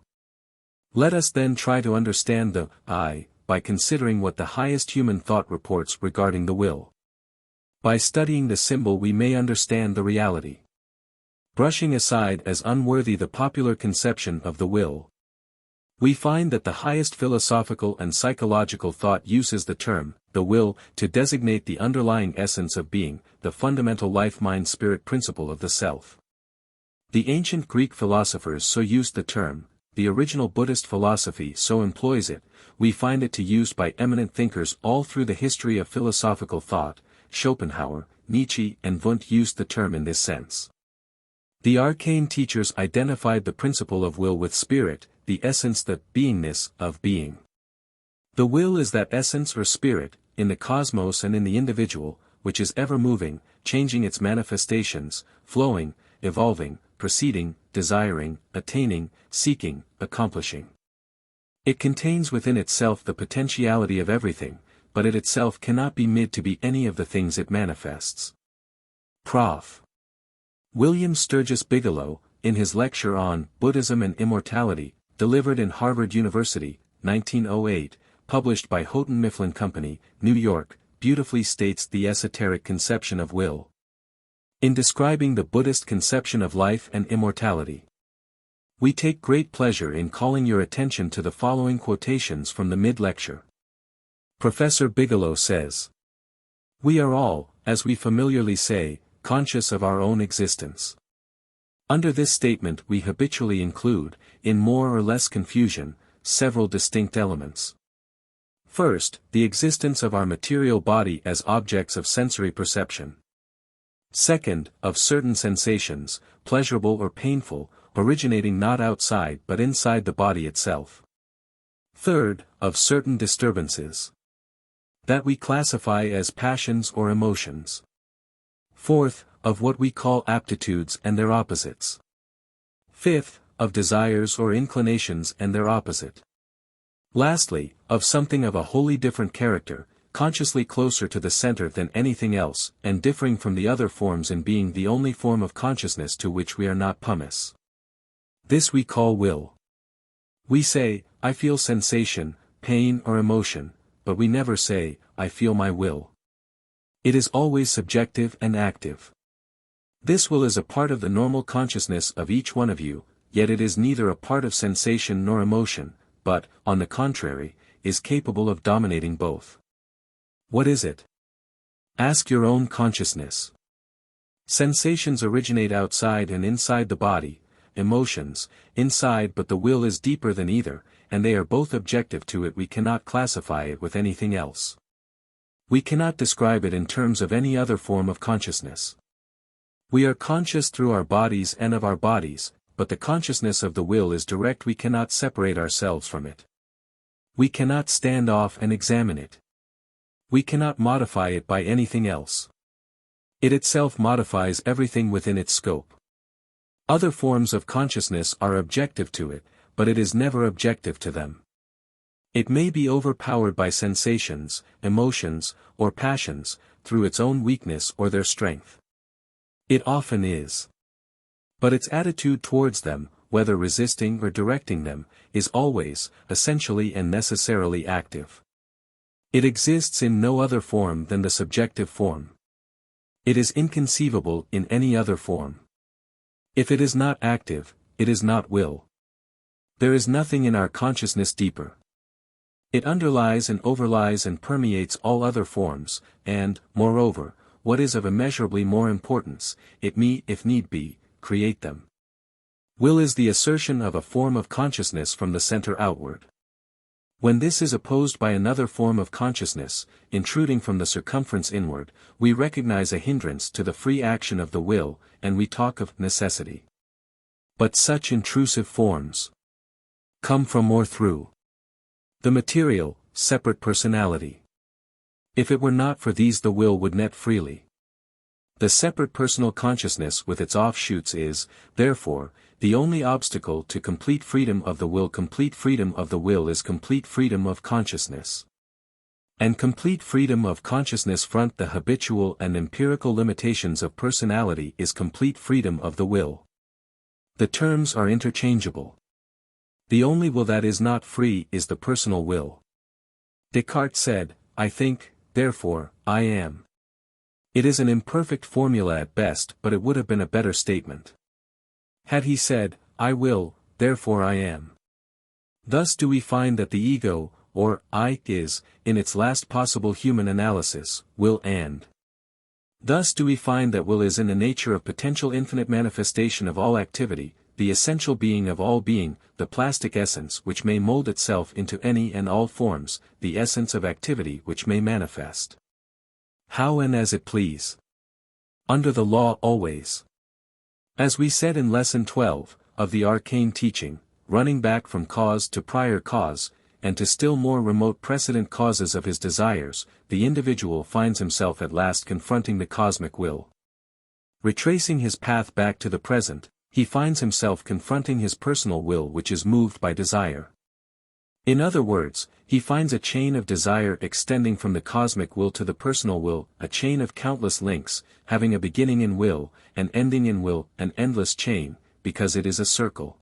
Let us then try to understand the I, by considering what the highest human thought reports regarding the will. By studying the symbol we may understand the reality. Brushing aside as unworthy the popular conception of the will, we find that the highest philosophical and psychological thought uses the term, the will, to designate the underlying essence of being, the fundamental life-mind-spirit principle of the self. The ancient Greek philosophers so used the term, the original Buddhist philosophy so employs it, we find it used by eminent thinkers all through the history of philosophical thought. Schopenhauer, Nietzsche and Wundt used the term in this sense. The arcane teachers identified the principle of will with spirit, the essence, the beingness of being. The will is that essence or spirit, in the cosmos and in the individual, which is ever moving, changing its manifestations, flowing, evolving, proceeding, desiring, attaining, seeking, accomplishing. It contains within itself the potentiality of everything, but it itself cannot be made to be any of the things it manifests. Prof. William Sturgis Bigelow, in his lecture on Buddhism and Immortality, delivered in Harvard University, 1908, published by Houghton Mifflin Company, New York, beautifully states the esoteric conception of will. In describing the Buddhist conception of life and immortality, we take great pleasure in calling your attention to the following quotations from the mid-lecture. Professor Bigelow says, "We are all, as we familiarly say, conscious of our own existence." Under this statement we habitually include, in more or less confusion, several distinct elements. First, the existence of our material body as objects of sensory perception. Second, of certain sensations, pleasurable or painful, originating not outside but inside the body itself. Third, of certain disturbances that we classify as passions or emotions. Fourth, of what we call aptitudes and their opposites. Fifth, of desires or inclinations and their opposite. Lastly, of something of a wholly different character, consciously closer to the center than anything else, and differing from the other forms in being the only form of consciousness to which we are not pumice. This we call will. We say, I feel sensation, pain or emotion, but we never say, I feel my will. It is always subjective and active. This will is a part of the normal consciousness of each one of you, yet it is neither a part of sensation nor emotion, but, on the contrary, is capable of dominating both. What is it? Ask your own consciousness. Sensations originate outside and inside the body, emotions, inside, but the will is deeper than either, and they are both objective to it. We cannot classify it with anything else. We cannot describe it in terms of any other form of consciousness. We are conscious through our bodies and of our bodies, but the consciousness of the will is direct. We cannot separate ourselves from it. We cannot stand off and examine it. We cannot modify it by anything else. It itself modifies everything within its scope. Other forms of consciousness are objective to it, but it is never objective to them. It may be overpowered by sensations, emotions, or passions, through its own weakness or their strength. It often is. But its attitude towards them, whether resisting or directing them, is always, essentially and necessarily active. It exists in no other form than the subjective form. It is inconceivable in any other form. If it is not active, it is not will. There is nothing in our consciousness deeper. It underlies and overlies and permeates all other forms, and, moreover, what is of immeasurably more importance, it may, if need be, create them. Will is the assertion of a form of consciousness from the center outward. When this is opposed by another form of consciousness, intruding from the circumference inward, we recognize a hindrance to the free action of the will, and we talk of necessity. But such intrusive forms come from or through the material, separate personality. If it were not for these, the will would net freely. The separate personal consciousness with its offshoots is, therefore, the only obstacle to complete freedom of the will. Complete freedom of the will is complete freedom of consciousness. And complete freedom of consciousness front the habitual and empirical limitations of personality is complete freedom of the will. The terms are interchangeable. The only will that is not free is the personal will. Descartes said, I think, therefore, I am. It is an imperfect formula at best, but it would have been a better statement had he said, I will, therefore I am. Thus do we find that the ego, or I, is, in its last possible human analysis, will and. Thus do we find that will is in the nature of potential infinite manifestation of all activity, the essential being of all being, the plastic essence which may mold itself into any and all forms, the essence of activity which may manifest how and as it please. Under the law always. As we said in Lesson 12, of the arcane teaching, running back from cause to prior cause, and to still more remote precedent causes of his desires, the individual finds himself at last confronting the cosmic will. Retracing his path back to the present, he finds himself confronting his personal will which is moved by desire. In other words, he finds a chain of desire extending from the cosmic will to the personal will, a chain of countless links, having a beginning in will, and ending in will, an endless chain, because it is a circle.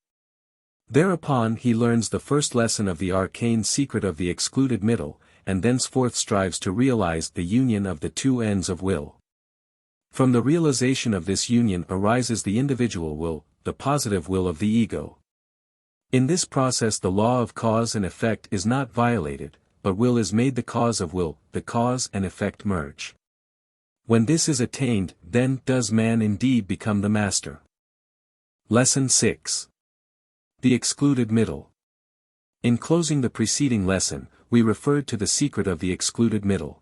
Thereupon he learns the first lesson of the arcane secret of the excluded middle, and thenceforth strives to realize the union of the two ends of will. From the realization of this union arises the individual will, the positive will of the ego. In this process the law of cause and effect is not violated, but will is made the cause of will, the cause and effect merge. When this is attained, then does man indeed become the master. Lesson 6. The excluded middle. In closing the preceding lesson, we referred to the secret of the excluded middle.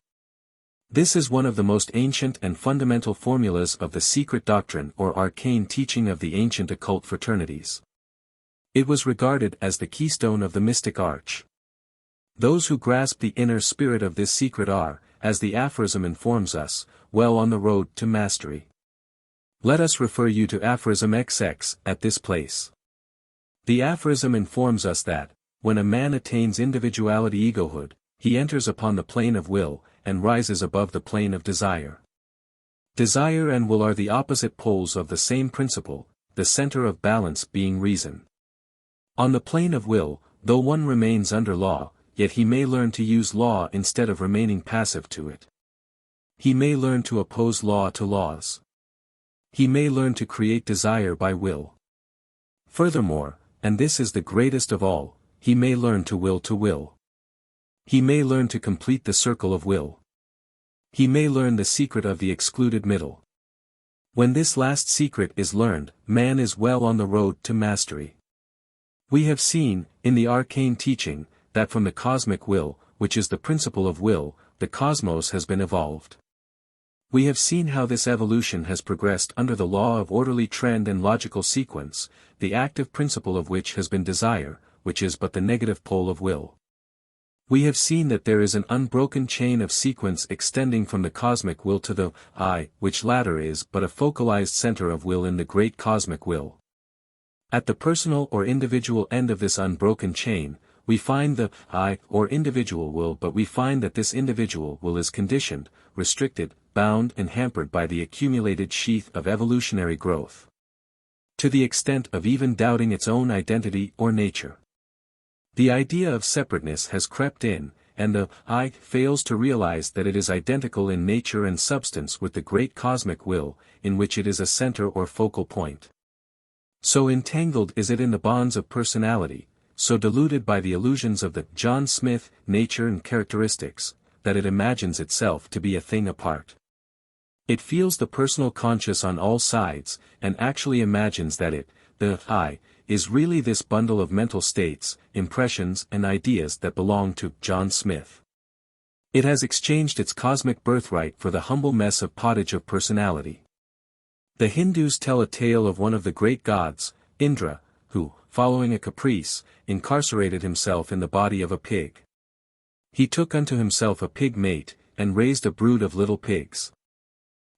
This is one of the most ancient and fundamental formulas of the secret doctrine or arcane teaching of the ancient occult fraternities. It was regarded as the keystone of the mystic arch. Those who grasp the inner spirit of this secret are, as the aphorism informs us, well on the road to mastery. Let us refer you to aphorism XX at this place. The aphorism informs us that, when a man attains individuality egohood, he enters upon the plane of will, and rises above the plane of desire. Desire and will are the opposite poles of the same principle, the center of balance being reason. On the plane of will, though one remains under law, yet he may learn to use law instead of remaining passive to it. He may learn to oppose law to laws. He may learn to create desire by will. Furthermore, and this is the greatest of all, he may learn to will to will. He may learn to complete the circle of will. He may learn the secret of the excluded middle. When this last secret is learned, man is well on the road to mastery. We have seen, in the arcane teaching, that from the cosmic will, which is the principle of will, the cosmos has been evolved. We have seen how this evolution has progressed under the law of orderly trend and logical sequence, the active principle of which has been desire, which is but the negative pole of will. We have seen that there is an unbroken chain of sequence extending from the cosmic will to the I, which latter is but a focalized center of will in the great cosmic will. At the personal or individual end of this unbroken chain, we find the I, or individual will, but we find that this individual will is conditioned, restricted, bound and hampered by the accumulated sheath of evolutionary growth. To the extent of even doubting its own identity or nature. The idea of separateness has crept in, and the I fails to realize that it is identical in nature and substance with the great cosmic will, in which it is a center or focal point. So entangled is it in the bonds of personality, so deluded by the illusions of the John Smith nature and characteristics, that it imagines itself to be a thing apart. It feels the personal conscious on all sides, and actually imagines that it, the I, is really this bundle of mental states, impressions and ideas that belong to John Smith. It has exchanged its cosmic birthright for the humble mess of pottage of personality. The Hindus tell a tale of one of the great gods, Indra, who, following a caprice, incarcerated himself in the body of a pig. He took unto himself a pig mate, and raised a brood of little pigs.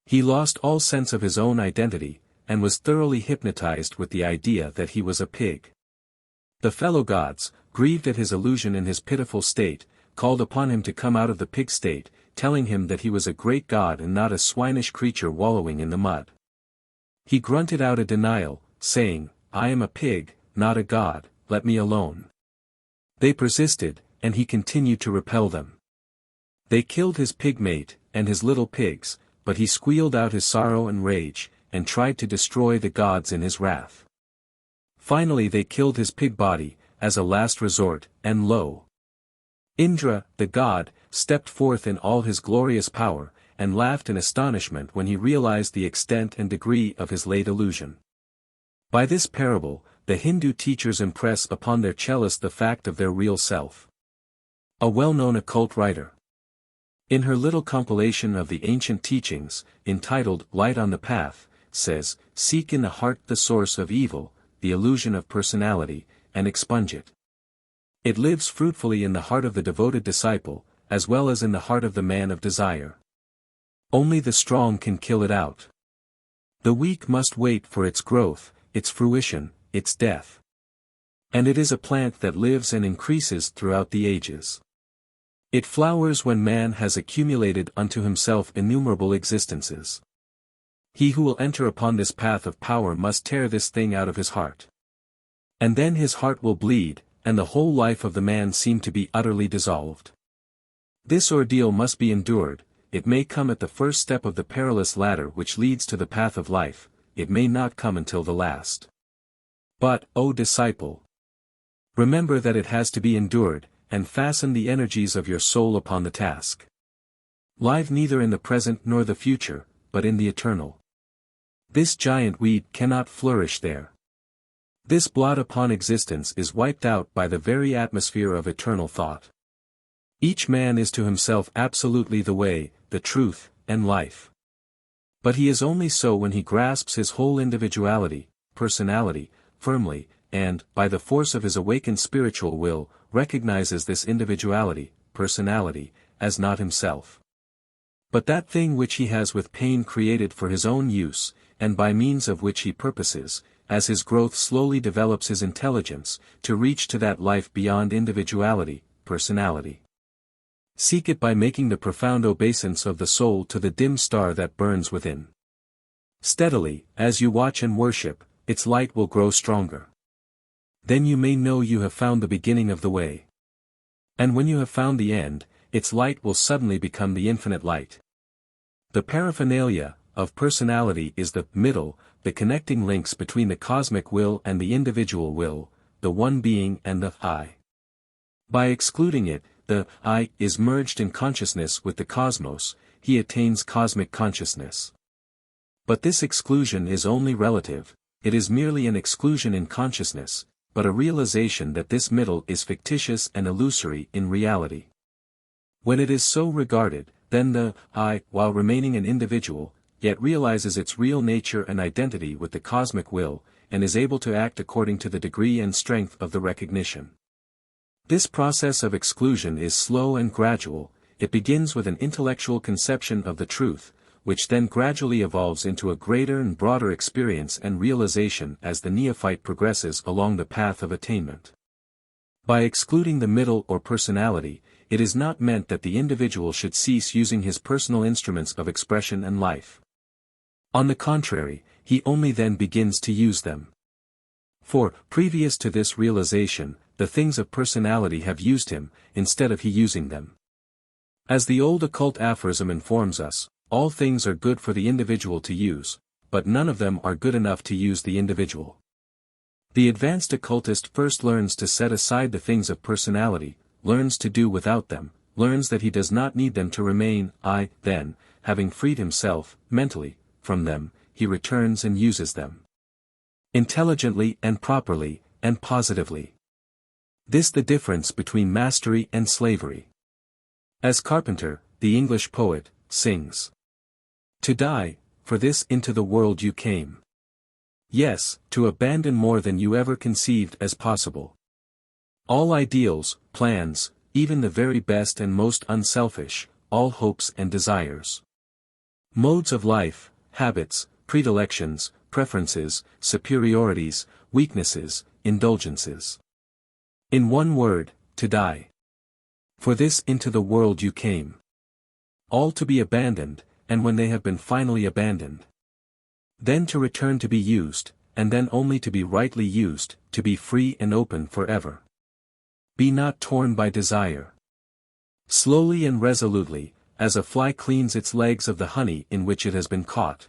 He lost all sense of his own identity, and was thoroughly hypnotized with the idea that he was a pig. The fellow gods, grieved at his illusion in his pitiful state, called upon him to come out of the pig state, telling him that he was a great god and not a swinish creature wallowing in the mud. He grunted out a denial, saying, "I am a pig, not a god, let me alone." They persisted, and he continued to repel them. They killed his pig mate, and his little pigs, but he squealed out his sorrow and rage, and tried to destroy the gods in his wrath. Finally they killed his pig body, as a last resort, and lo! Indra, the god, stepped forth in all his glorious power, and laughed in astonishment when he realized the extent and degree of his late illusion. By this parable, the Hindu teachers impress upon their cellist the fact of their real self. A well-known occult writer, in her little compilation of the ancient teachings, entitled Light on the Path, says, seek in the heart the source of evil, the illusion of personality, and expunge it. It lives fruitfully in the heart of the devoted disciple, as well as in the heart of the man of desire. Only the strong can kill it out. The weak must wait for its growth, its fruition, its death. And it is a plant that lives and increases throughout the ages. It flowers when man has accumulated unto himself innumerable existences. He who will enter upon this path of power must tear this thing out of his heart. And then his heart will bleed, and the whole life of the man seem to be utterly dissolved. This ordeal must be endured. It may come at the first step of the perilous ladder which leads to the path of life, it may not come until the last. But, O disciple, remember that it has to be endured, and fasten the energies of your soul upon the task. Live neither in the present nor the future, but in the eternal. This giant weed cannot flourish there. This blot upon existence is wiped out by the very atmosphere of eternal thought. Each man is to himself absolutely the way, the truth, and life. But he is only so when he grasps his whole individuality, personality, firmly, and, by the force of his awakened spiritual will, recognizes this individuality, personality, as not himself, but that thing which he has with pain created for his own use, and by means of which he purposes, as his growth slowly develops his intelligence, to reach to that life beyond individuality, personality. Seek it by making the profound obeisance of the soul to the dim star that burns within. Steadily, as you watch and worship, its light will grow stronger. Then you may know you have found the beginning of the way. And when you have found the end, its light will suddenly become the infinite light. The paraphernalia of personality is the middle, the connecting links between the cosmic will and the individual will, the one being and the I. By excluding it, the I is merged in consciousness with the cosmos, he attains cosmic consciousness. But this exclusion is only relative, it is merely an exclusion in consciousness, but a realization that this middle is fictitious and illusory in reality. When it is so regarded, then the I, while remaining an individual, yet realizes its real nature and identity with the cosmic will, and is able to act according to the degree and strength of the recognition. This process of exclusion is slow and gradual, it begins with an intellectual conception of the truth, which then gradually evolves into a greater and broader experience and realization as the neophyte progresses along the path of attainment. By excluding the middle or personality, it is not meant that the individual should cease using his personal instruments of expression and life. On the contrary, he only then begins to use them. For, previous to this realization, the things of personality have used him, instead of he using them. As the old occult aphorism informs us, all things are good for the individual to use, but none of them are good enough to use the individual. The advanced occultist first learns to set aside the things of personality, learns to do without them, learns that he does not need them to remain, then, having freed himself, mentally, from them, he returns and uses them. Intelligently and properly, and positively. This the difference between mastery and slavery. As Carpenter, the English poet, sings. To die, for this into the world you came. Yes, to abandon more than you ever conceived as possible. All ideals, plans, even the very best and most unselfish, all hopes and desires. Modes of life, habits, predilections, preferences, superiorities, weaknesses, indulgences. In one word, to die. For this into the world you came. All to be abandoned, and when they have been finally abandoned, then to return to be used, and then only to be rightly used, to be free and open forever. Be not torn by desire. Slowly and resolutely, as a fly cleans its legs of the honey in which it has been caught.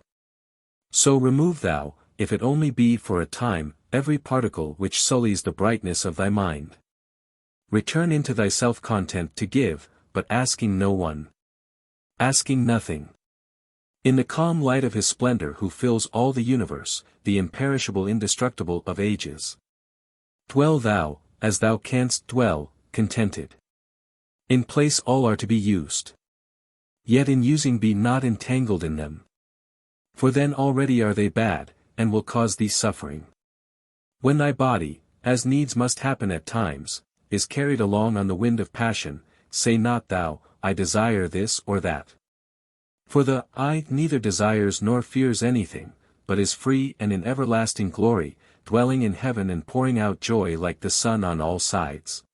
So remove thou, if it only be for a time, every particle which sullies the brightness of thy mind. Return into thyself content to give, but asking no one. Asking nothing. In the calm light of his splendor who fills all the universe, the imperishable indestructible of ages. Dwell thou, as thou canst dwell, contented. In place all are to be used. Yet in using be not entangled in them. For then already are they bad, and will cause thee suffering. When thy body, as needs must happen at times, is carried along on the wind of passion, say not thou, I desire this or that. For the I neither desires nor fears anything, but is free and in everlasting glory, dwelling in heaven and pouring out joy like the sun on all sides.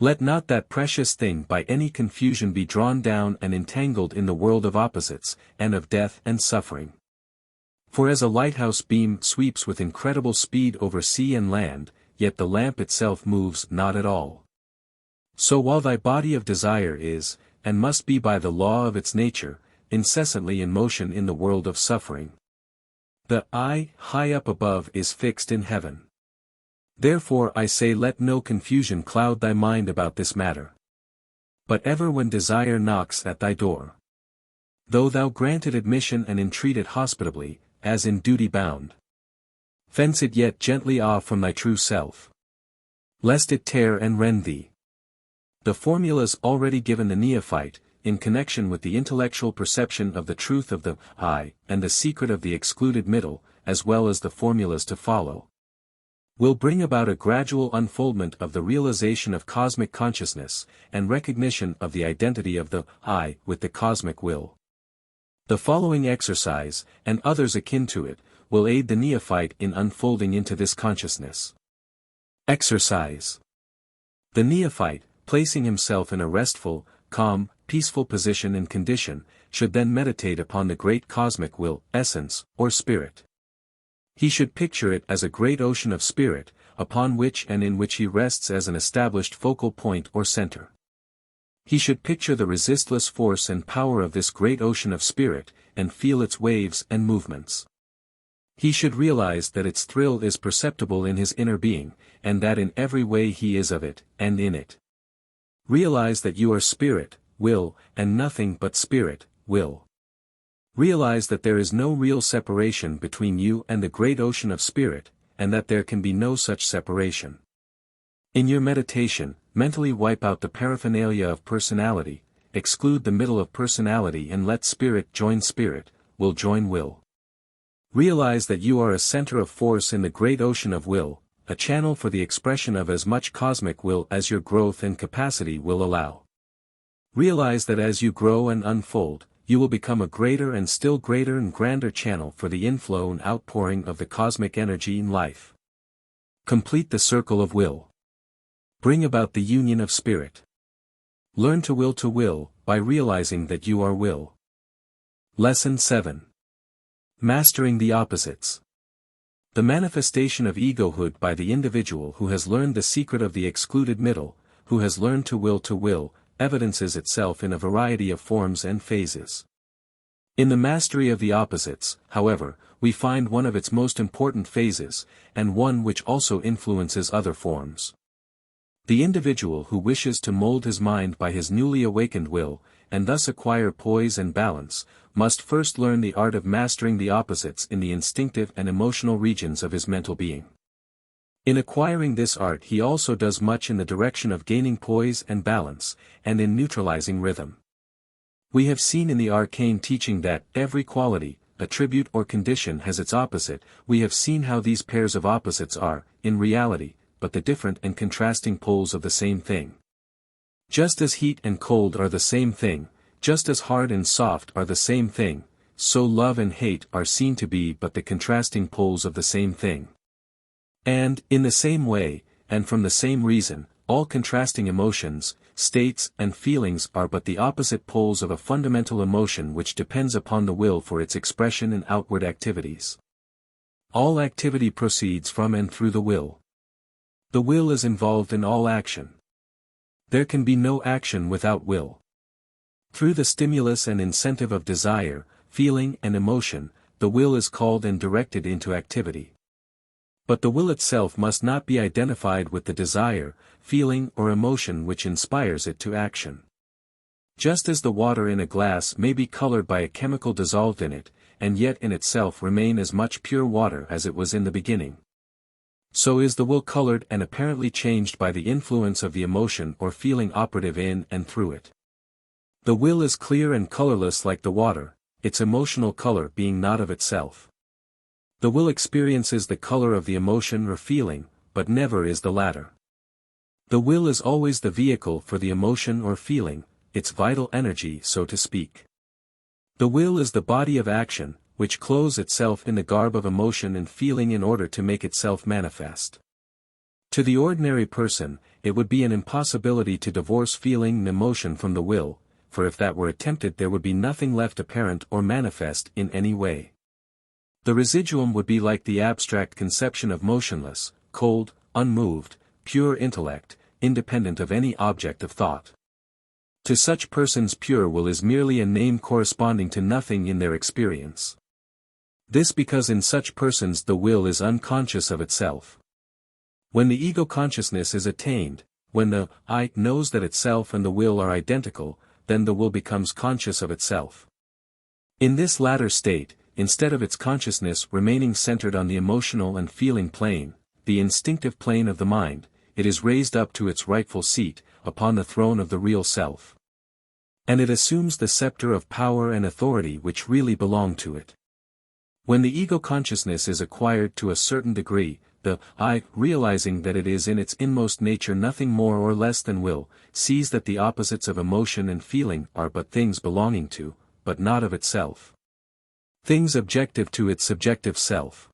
Let not that precious thing by any confusion be drawn down and entangled in the world of opposites, and of death and suffering. For as a lighthouse beam sweeps with incredible speed over sea and land, yet the lamp itself moves not at all. So while thy body of desire is, and must be by the law of its nature, incessantly in motion in the world of suffering, the I, high up above is fixed in heaven. Therefore I say let no confusion cloud thy mind about this matter. But ever when desire knocks at thy door, though thou grant it admission and entreat it hospitably, as in duty bound, fence it yet gently off from thy true self, lest it tear and rend thee. The formulas already given the neophyte, in connection with the intellectual perception of the truth of the I, and the secret of the excluded middle, as well as the formulas to follow, will bring about a gradual unfoldment of the realization of cosmic consciousness, and recognition of the identity of the I with the cosmic will. The following exercise, and others akin to it, will aid the neophyte in unfolding into this consciousness. Exercise. The neophyte, placing himself in a restful, calm, peaceful position and condition, should then meditate upon the great cosmic will, essence, or spirit. He should picture it as a great ocean of spirit, upon which and in which he rests as an established focal point or center. He should picture the resistless force and power of this great ocean of spirit, and feel its waves and movements. He should realize that its thrill is perceptible in his inner being, and that in every way he is of it, and in it. Realize that you are spirit, will, and nothing but spirit, will. Realize that there is no real separation between you and the great ocean of spirit, and that there can be no such separation. In your meditation, mentally wipe out the paraphernalia of personality, exclude the middle of personality and let spirit, will join will. Realize that you are a center of force in the great ocean of will, a channel for the expression of as much cosmic will as your growth and capacity will allow. Realize that as you grow and unfold, you will become a greater and still greater and grander channel for the inflow and outpouring of the cosmic energy in life. Complete the circle of will. Bring about the union of spirit. Learn to will by realizing that you are will. Lesson 7. Mastering the opposites. The manifestation of egohood by the individual who has learned the secret of the excluded middle, who has learned to will, evidences itself in a variety of forms and phases. In the mastery of the opposites, however, we find one of its most important phases, and one which also influences other forms. The individual who wishes to mold his mind by his newly awakened will, and thus acquire poise and balance, must first learn the art of mastering the opposites in the instinctive and emotional regions of his mental being. In acquiring this art he also does much in the direction of gaining poise and balance, and in neutralizing rhythm. We have seen in the arcane teaching that every quality, attribute or condition has its opposite. We have seen how these pairs of opposites are, in reality, but the different and contrasting poles of the same thing. Just as heat and cold are the same thing, just as hard and soft are the same thing, so love and hate are seen to be but the contrasting poles of the same thing. And, in the same way, and from the same reason, all contrasting emotions, states and feelings are but the opposite poles of a fundamental emotion which depends upon the will for its expression in outward activities. All activity proceeds from and through the will. The will is involved in all action. There can be no action without will. Through the stimulus and incentive of desire, feeling and emotion, the will is called and directed into activity. But the will itself must not be identified with the desire, feeling or emotion which inspires it to action. Just as the water in a glass may be colored by a chemical dissolved in it, and yet in itself remain as much pure water as it was in the beginning, so is the will colored and apparently changed by the influence of the emotion or feeling operative in and through it. The will is clear and colorless like the water, its emotional color being not of itself. The will experiences the color of the emotion or feeling, but never is the latter. The will is always the vehicle for the emotion or feeling, its vital energy so to speak. The will is the body of action, which clothes itself in the garb of emotion and feeling in order to make itself manifest. To the ordinary person, it would be an impossibility to divorce feeling and emotion from the will, for if that were attempted there would be nothing left apparent or manifest in any way. The residuum would be like the abstract conception of motionless, cold, unmoved, pure intellect, independent of any object of thought. To such persons pure will is merely a name corresponding to nothing in their experience. This because in such persons the will is unconscious of itself. When the ego consciousness is attained, when the I knows that itself and the will are identical, then the will becomes conscious of itself. In this latter state, instead of its consciousness remaining centered on the emotional and feeling plane, the instinctive plane of the mind, it is raised up to its rightful seat, upon the throne of the real self. And it assumes the scepter of power and authority which really belong to it. When the ego consciousness is acquired to a certain degree, the I, realizing that it is in its inmost nature nothing more or less than will, sees that the opposites of emotion and feeling are but things belonging to, but not of itself. Things objective to its subjective self.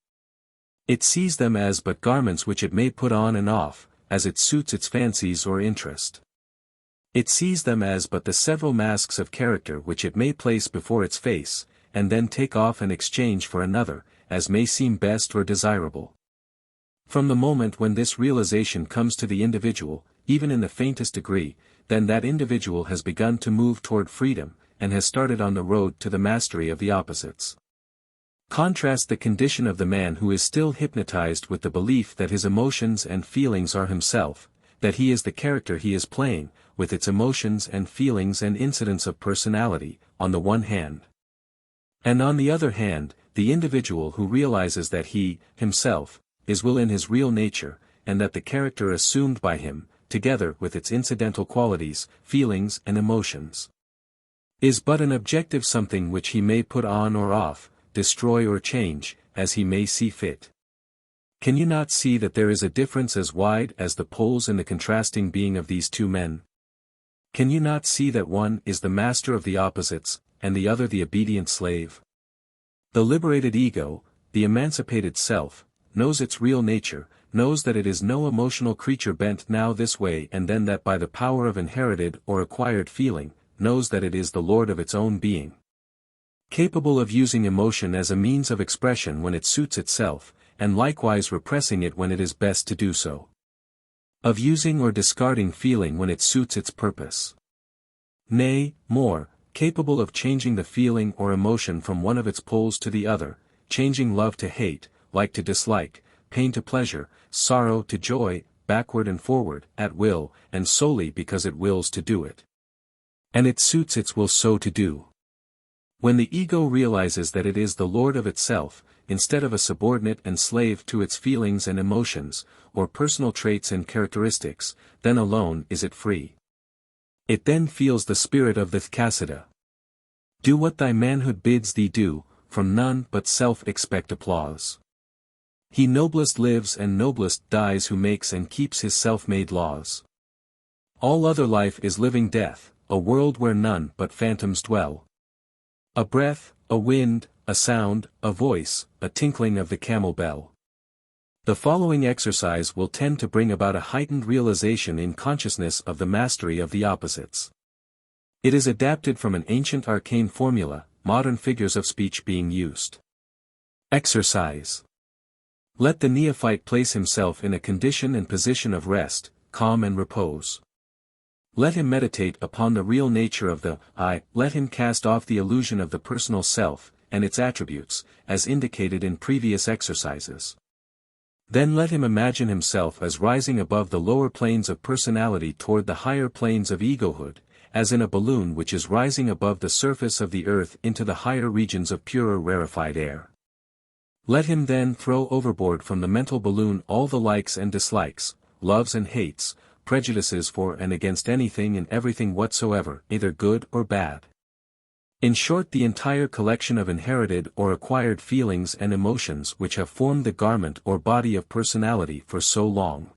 It sees them as but garments which it may put on and off, as it suits its fancies or interest. It sees them as but the several masks of character which it may place before its face, and then take off and exchange for another, as may seem best or desirable. From the moment when this realization comes to the individual, even in the faintest degree, then that individual has begun to move toward freedom, and has started on the road to the mastery of the opposites. Contrast the condition of the man who is still hypnotized with the belief that his emotions and feelings are himself, that he is the character he is playing, with its emotions and feelings and incidents of personality, on the one hand. And on the other hand, the individual who realizes that he, himself, is will in his real nature, and that the character assumed by him, together with its incidental qualities, feelings and emotions, is but an objective something which he may put on or off, destroy or change, as he may see fit. Can you not see that there is a difference as wide as the poles in the contrasting being of these two men? Can you not see that one is the master of the opposites, and the other the obedient slave? The liberated ego, the emancipated self, knows its real nature, knows that it is no emotional creature bent now this way and then that by the power of inherited or acquired feeling, knows that it is the lord of its own being. Capable of using emotion as a means of expression when it suits itself, and likewise repressing it when it is best to do so. Of using or discarding feeling when it suits its purpose. Nay, more, capable of changing the feeling or emotion from one of its poles to the other, changing love to hate, like to dislike, pain to pleasure, sorrow to joy, backward and forward, at will, and solely because it wills to do it. And it suits its will so to do. When the ego realizes that it is the lord of itself, instead of a subordinate and slave to its feelings and emotions, or personal traits and characteristics, then alone is it free. It then feels the spirit of the Thkasida. Do what thy manhood bids thee do, from none but self expect applause. He noblest lives and noblest dies who makes and keeps his self-made laws. All other life is living death, a world where none but phantoms dwell. A breath, a wind, a sound, a voice, a tinkling of the camel bell. The following exercise will tend to bring about a heightened realization in consciousness of the mastery of the opposites. It is adapted from an ancient arcane formula, modern figures of speech being used. Exercise. Let the neophyte place himself in a condition and position of rest, calm and repose. Let him meditate upon the real nature of the I, let him cast off the illusion of the personal self, and its attributes, as indicated in previous exercises. Then let him imagine himself as rising above the lower planes of personality toward the higher planes of egohood, as in a balloon which is rising above the surface of the earth into the higher regions of purer rarefied air. Let him then throw overboard from the mental balloon all the likes and dislikes, loves and hates, prejudices for and against anything and everything whatsoever, either good or bad. In short, the entire collection of inherited or acquired feelings and emotions which have formed the garment or body of personality for so long.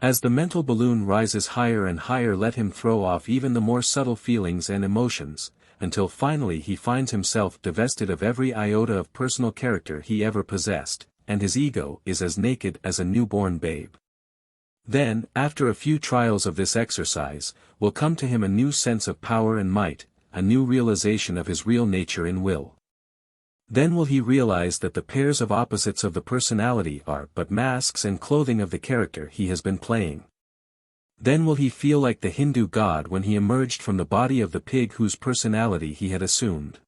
As the mental balloon rises higher and higher, let him throw off even the more subtle feelings and emotions, until finally he finds himself divested of every iota of personal character he ever possessed, and his ego is as naked as a newborn babe. Then, after a few trials of this exercise, will come to him a new sense of power and might, a new realization of his real nature in will. Then will he realize that the pairs of opposites of the personality are but masks and clothing of the character he has been playing. Then will he feel like the Hindu god when he emerged from the body of the pig whose personality he had assumed.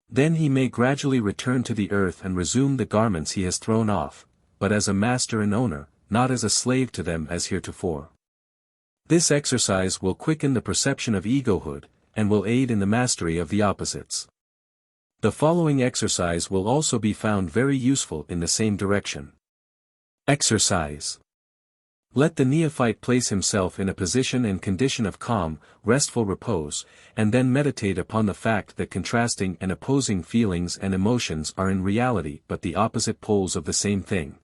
Then he may gradually return to the earth and resume the garments he has thrown off, but as a master and owner, not as a slave to them as heretofore. This exercise will quicken the perception of egohood, and will aid in the mastery of the opposites. The following exercise will also be found very useful in the same direction. Exercise. Let the neophyte place himself in a position and condition of calm, restful repose, and then meditate upon the fact that contrasting and opposing feelings and emotions are in reality but the opposite poles of the same thing.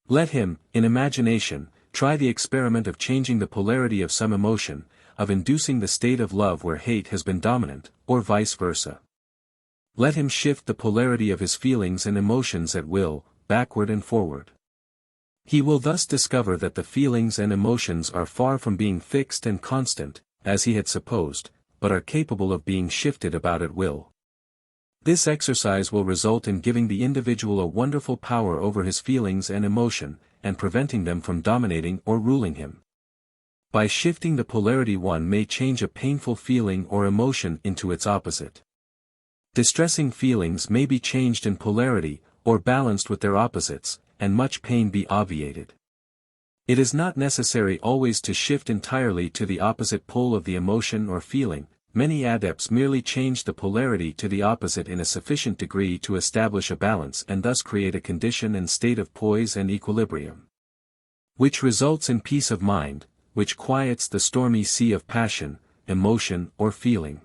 Let him, in imagination, try the experiment of changing the polarity of some emotion, of inducing the state of love where hate has been dominant, or vice versa. Let him shift the polarity of his feelings and emotions at will, backward and forward. He will thus discover that the feelings and emotions are far from being fixed and constant, as he had supposed, but are capable of being shifted about at will. This exercise will result in giving the individual a wonderful power over his feelings and emotion, and preventing them from dominating or ruling him. By shifting the polarity, one may change a painful feeling or emotion into its opposite. Distressing feelings may be changed in polarity, or balanced with their opposites, and much pain be obviated. It is not necessary always to shift entirely to the opposite pole of the emotion or feeling. Many adepts merely change the polarity to the opposite in a sufficient degree to establish a balance and thus create a condition and state of poise and equilibrium, which results in peace of mind, which quiets the stormy sea of passion, emotion or feeling.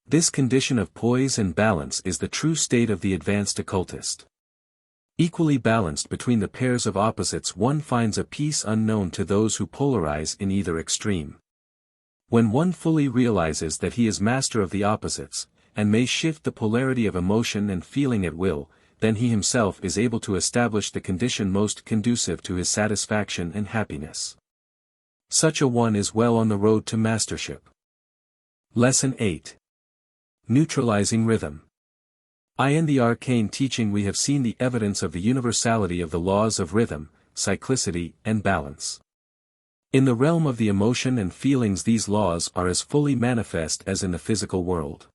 This condition of poise and balance is the true state of the advanced occultist. Equally balanced between the pairs of opposites, one finds a peace unknown to those who polarize in either extreme. When one fully realizes that he is master of the opposites, and may shift the polarity of emotion and feeling at will, then he himself is able to establish the condition most conducive to his satisfaction and happiness. Such a one is well on the road to mastership. Lesson 8. Neutralizing rhythm. In the arcane teaching we have seen the evidence of the universality of the laws of rhythm, cyclicity, and balance. In the realm of the emotion and feelings these laws are as fully manifest as in the physical world.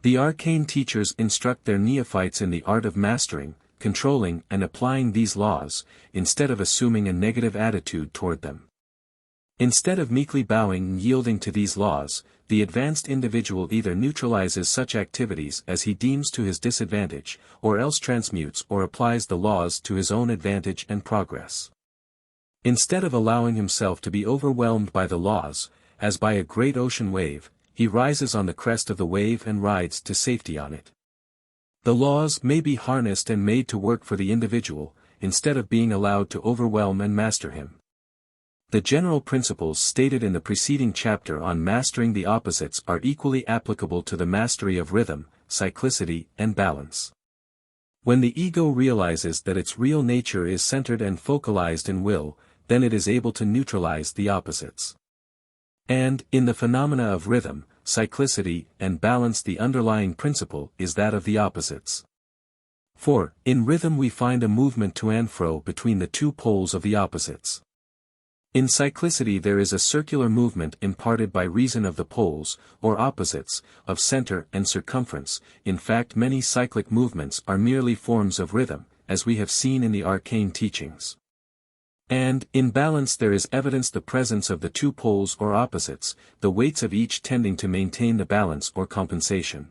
The arcane teachers instruct their neophytes in the art of mastering, controlling and applying these laws, instead of assuming a negative attitude toward them. Instead of meekly bowing and yielding to these laws, the advanced individual either neutralizes such activities as he deems to his disadvantage, or else transmutes or applies the laws to his own advantage and progress. Instead of allowing himself to be overwhelmed by the laws, as by a great ocean wave, he rises on the crest of the wave and rides to safety on it. The laws may be harnessed and made to work for the individual, instead of being allowed to overwhelm and master him. The general principles stated in the preceding chapter on mastering the opposites are equally applicable to the mastery of rhythm, cyclicity, and balance. When the ego realizes that its real nature is centered and focalized in will, then it is able to neutralize the opposites. And, in the phenomena of rhythm, cyclicity, and balance, the underlying principle is that of the opposites. For, in rhythm we find a movement to and fro between the two poles of the opposites. In cyclicity there is a circular movement imparted by reason of the poles, or opposites, of center and circumference. In fact, many cyclic movements are merely forms of rhythm, as we have seen in the arcane teachings. And, in balance there is evidence the presence of the two poles or opposites, the weights of each tending to maintain the balance or compensation.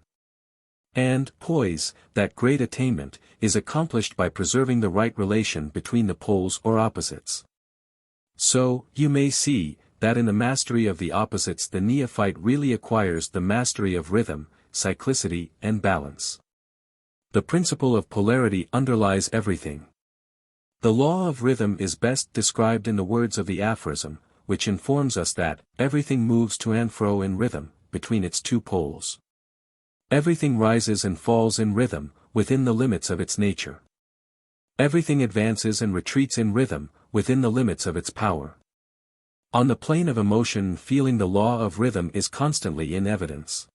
And, poise, that great attainment, is accomplished by preserving the right relation between the poles or opposites. So, you may see, that in the mastery of the opposites the neophyte really acquires the mastery of rhythm, cyclicity, and balance. The principle of polarity underlies everything. The law of rhythm is best described in the words of the aphorism, which informs us that everything moves to and fro in rhythm, between its two poles. Everything rises and falls in rhythm, within the limits of its nature. Everything advances and retreats in rhythm, within the limits of its power. On the plane of emotion and feeling, the law of rhythm is constantly in evidence.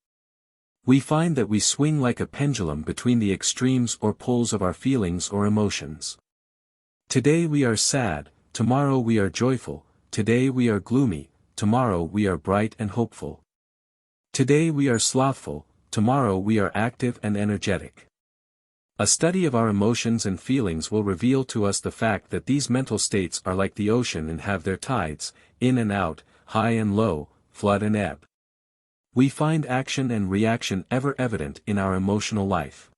We find that we swing like a pendulum between the extremes or poles of our feelings or emotions. Today we are sad, tomorrow we are joyful, today we are gloomy, tomorrow we are bright and hopeful. Today we are slothful, tomorrow we are active and energetic. A study of our emotions and feelings will reveal to us the fact that these mental states are like the ocean and have their tides, in and out, high and low, flood and ebb. We find action and reaction ever evident in our emotional life.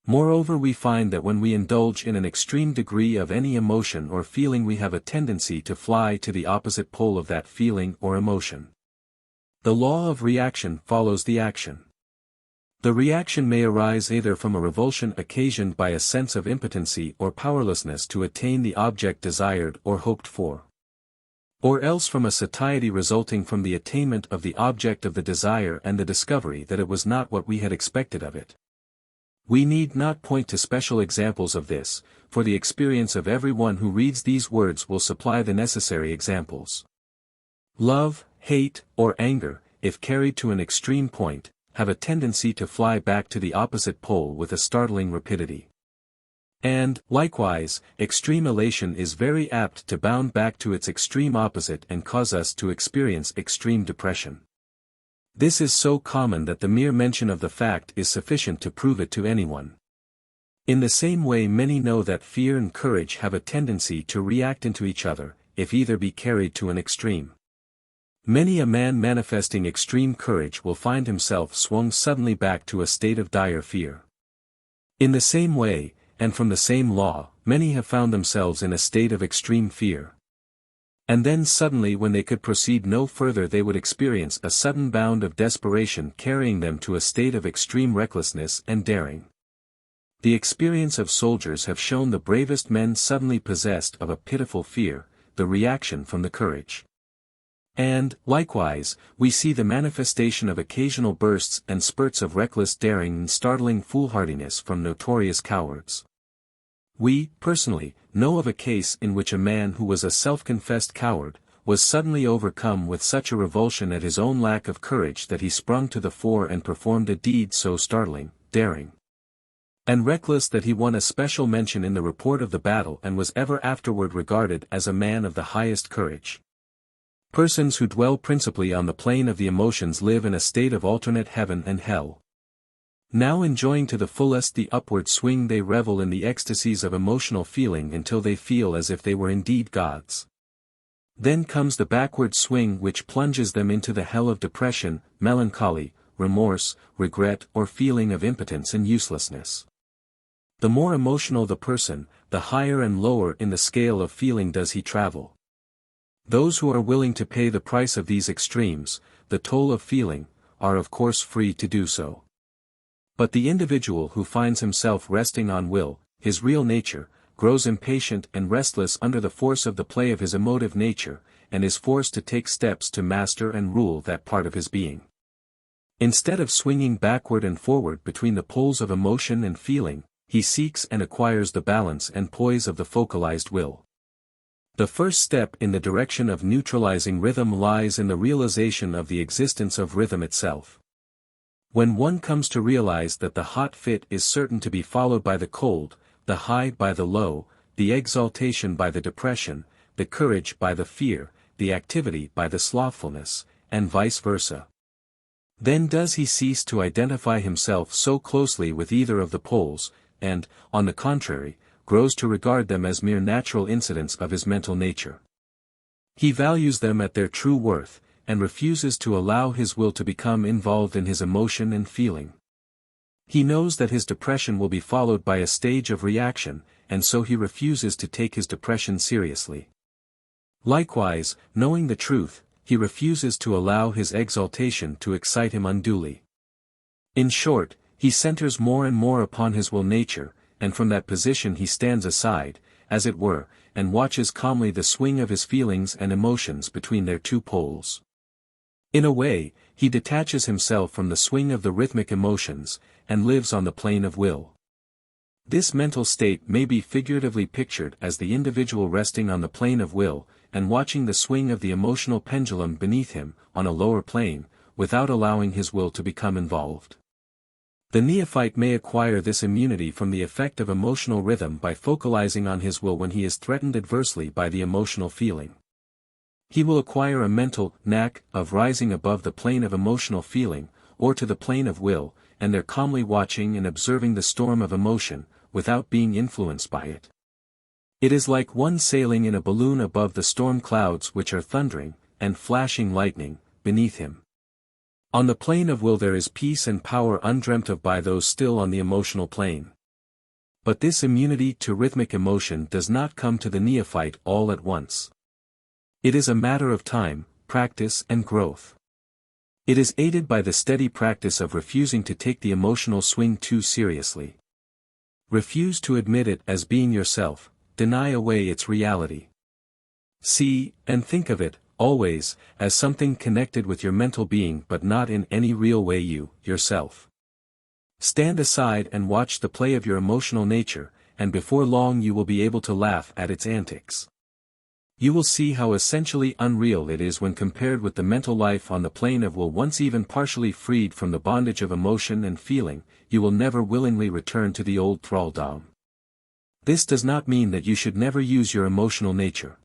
Moreover, we find that when we indulge in an extreme degree of any emotion or feeling, we have a tendency to fly to the opposite pole of that feeling or emotion. The law of reaction follows the action. The reaction may arise either from a revulsion occasioned by a sense of impotency or powerlessness to attain the object desired or hoped for, or else from a satiety resulting from the attainment of the object of the desire and the discovery that it was not what we had expected of it. We need not point to special examples of this, for the experience of everyone who reads these words will supply the necessary examples. Love, hate, or anger, if carried to an extreme point, have a tendency to fly back to the opposite pole with a startling rapidity. And, likewise, extreme elation is very apt to bound back to its extreme opposite and cause us to experience extreme depression. This is so common that the mere mention of the fact is sufficient to prove it to anyone. In the same way, many know that fear and courage have a tendency to react into each other, if either be carried to an extreme. Many a man manifesting extreme courage will find himself swung suddenly back to a state of dire fear. In the same way, and from the same law, many have found themselves in a state of extreme fear. And then suddenly, when they could proceed no further, they would experience a sudden bound of desperation carrying them to a state of extreme recklessness and daring. The experience of soldiers have shown the bravest men suddenly possessed of a pitiful fear, the reaction from the courage. And, likewise, we see the manifestation of occasional bursts and spurts of reckless daring and startling foolhardiness from notorious cowards. We, personally, know of a case in which a man who was a self-confessed coward, was suddenly overcome with such a revulsion at his own lack of courage that he sprung to the fore and performed a deed so startling, daring, and reckless that he won a special mention in the report of the battle and was ever afterward regarded as a man of the highest courage. Persons who dwell principally on the plane of the emotions live in a state of alternate heaven and hell. Now enjoying to the fullest the upward swing, they revel in the ecstasies of emotional feeling until they feel as if they were indeed gods. Then comes the backward swing, which plunges them into the hell of depression, melancholy, remorse, regret, or feeling of impotence and uselessness. The more emotional the person, the higher and lower in the scale of feeling does he travel. Those who are willing to pay the price of these extremes, the toll of feeling, are of course free to do so. But the individual who finds himself resting on will, his real nature, grows impatient and restless under the force of the play of his emotive nature, and is forced to take steps to master and rule that part of his being. Instead of swinging backward and forward between the poles of emotion and feeling, he seeks and acquires the balance and poise of the focalized will. The first step in the direction of neutralizing rhythm lies in the realization of the existence of rhythm itself. When one comes to realize that the hot fit is certain to be followed by the cold, the high by the low, the exaltation by the depression, the courage by the fear, the activity by the slothfulness, and vice versa, then does he cease to identify himself so closely with either of the poles, and, on the contrary, grows to regard them as mere natural incidents of his mental nature. He values them at their true worth, and refuses to allow his will to become involved in his emotion and feeling. He knows that his depression will be followed by a stage of reaction, and so he refuses to take his depression seriously. Likewise, knowing the truth, he refuses to allow his exaltation to excite him unduly. In short, he centers more and more upon his will nature, and from that position he stands aside, as it were, and watches calmly the swing of his feelings and emotions between their two poles. In a way, he detaches himself from the swing of the rhythmic emotions, and lives on the plane of will. This mental state may be figuratively pictured as the individual resting on the plane of will, and watching the swing of the emotional pendulum beneath him, on a lower plane, without allowing his will to become involved. The neophyte may acquire this immunity from the effect of emotional rhythm by focalizing on his will when he is threatened adversely by the emotional feeling. He will acquire a mental knack of rising above the plane of emotional feeling, or to the plane of will, and there calmly watching and observing the storm of emotion, without being influenced by it. It is like one sailing in a balloon above the storm clouds which are thundering, and flashing lightning, beneath him. On the plane of will there is peace and power undreamt of by those still on the emotional plane. But this immunity to rhythmic emotion does not come to the neophyte all at once. It is a matter of time, practice and growth. It is aided by the steady practice of refusing to take the emotional swing too seriously. Refuse to admit it as being yourself, deny away its reality. See, and think of it, always, as something connected with your mental being but not in any real way yourself. Stand aside and watch the play of your emotional nature, and before long you will be able to laugh at its antics. You will see how essentially unreal it is when compared with the mental life on the plane of will. Once even partially freed from the bondage of emotion and feeling, you will never willingly return to the old thraldom. This does not mean that you should never use your emotional nature.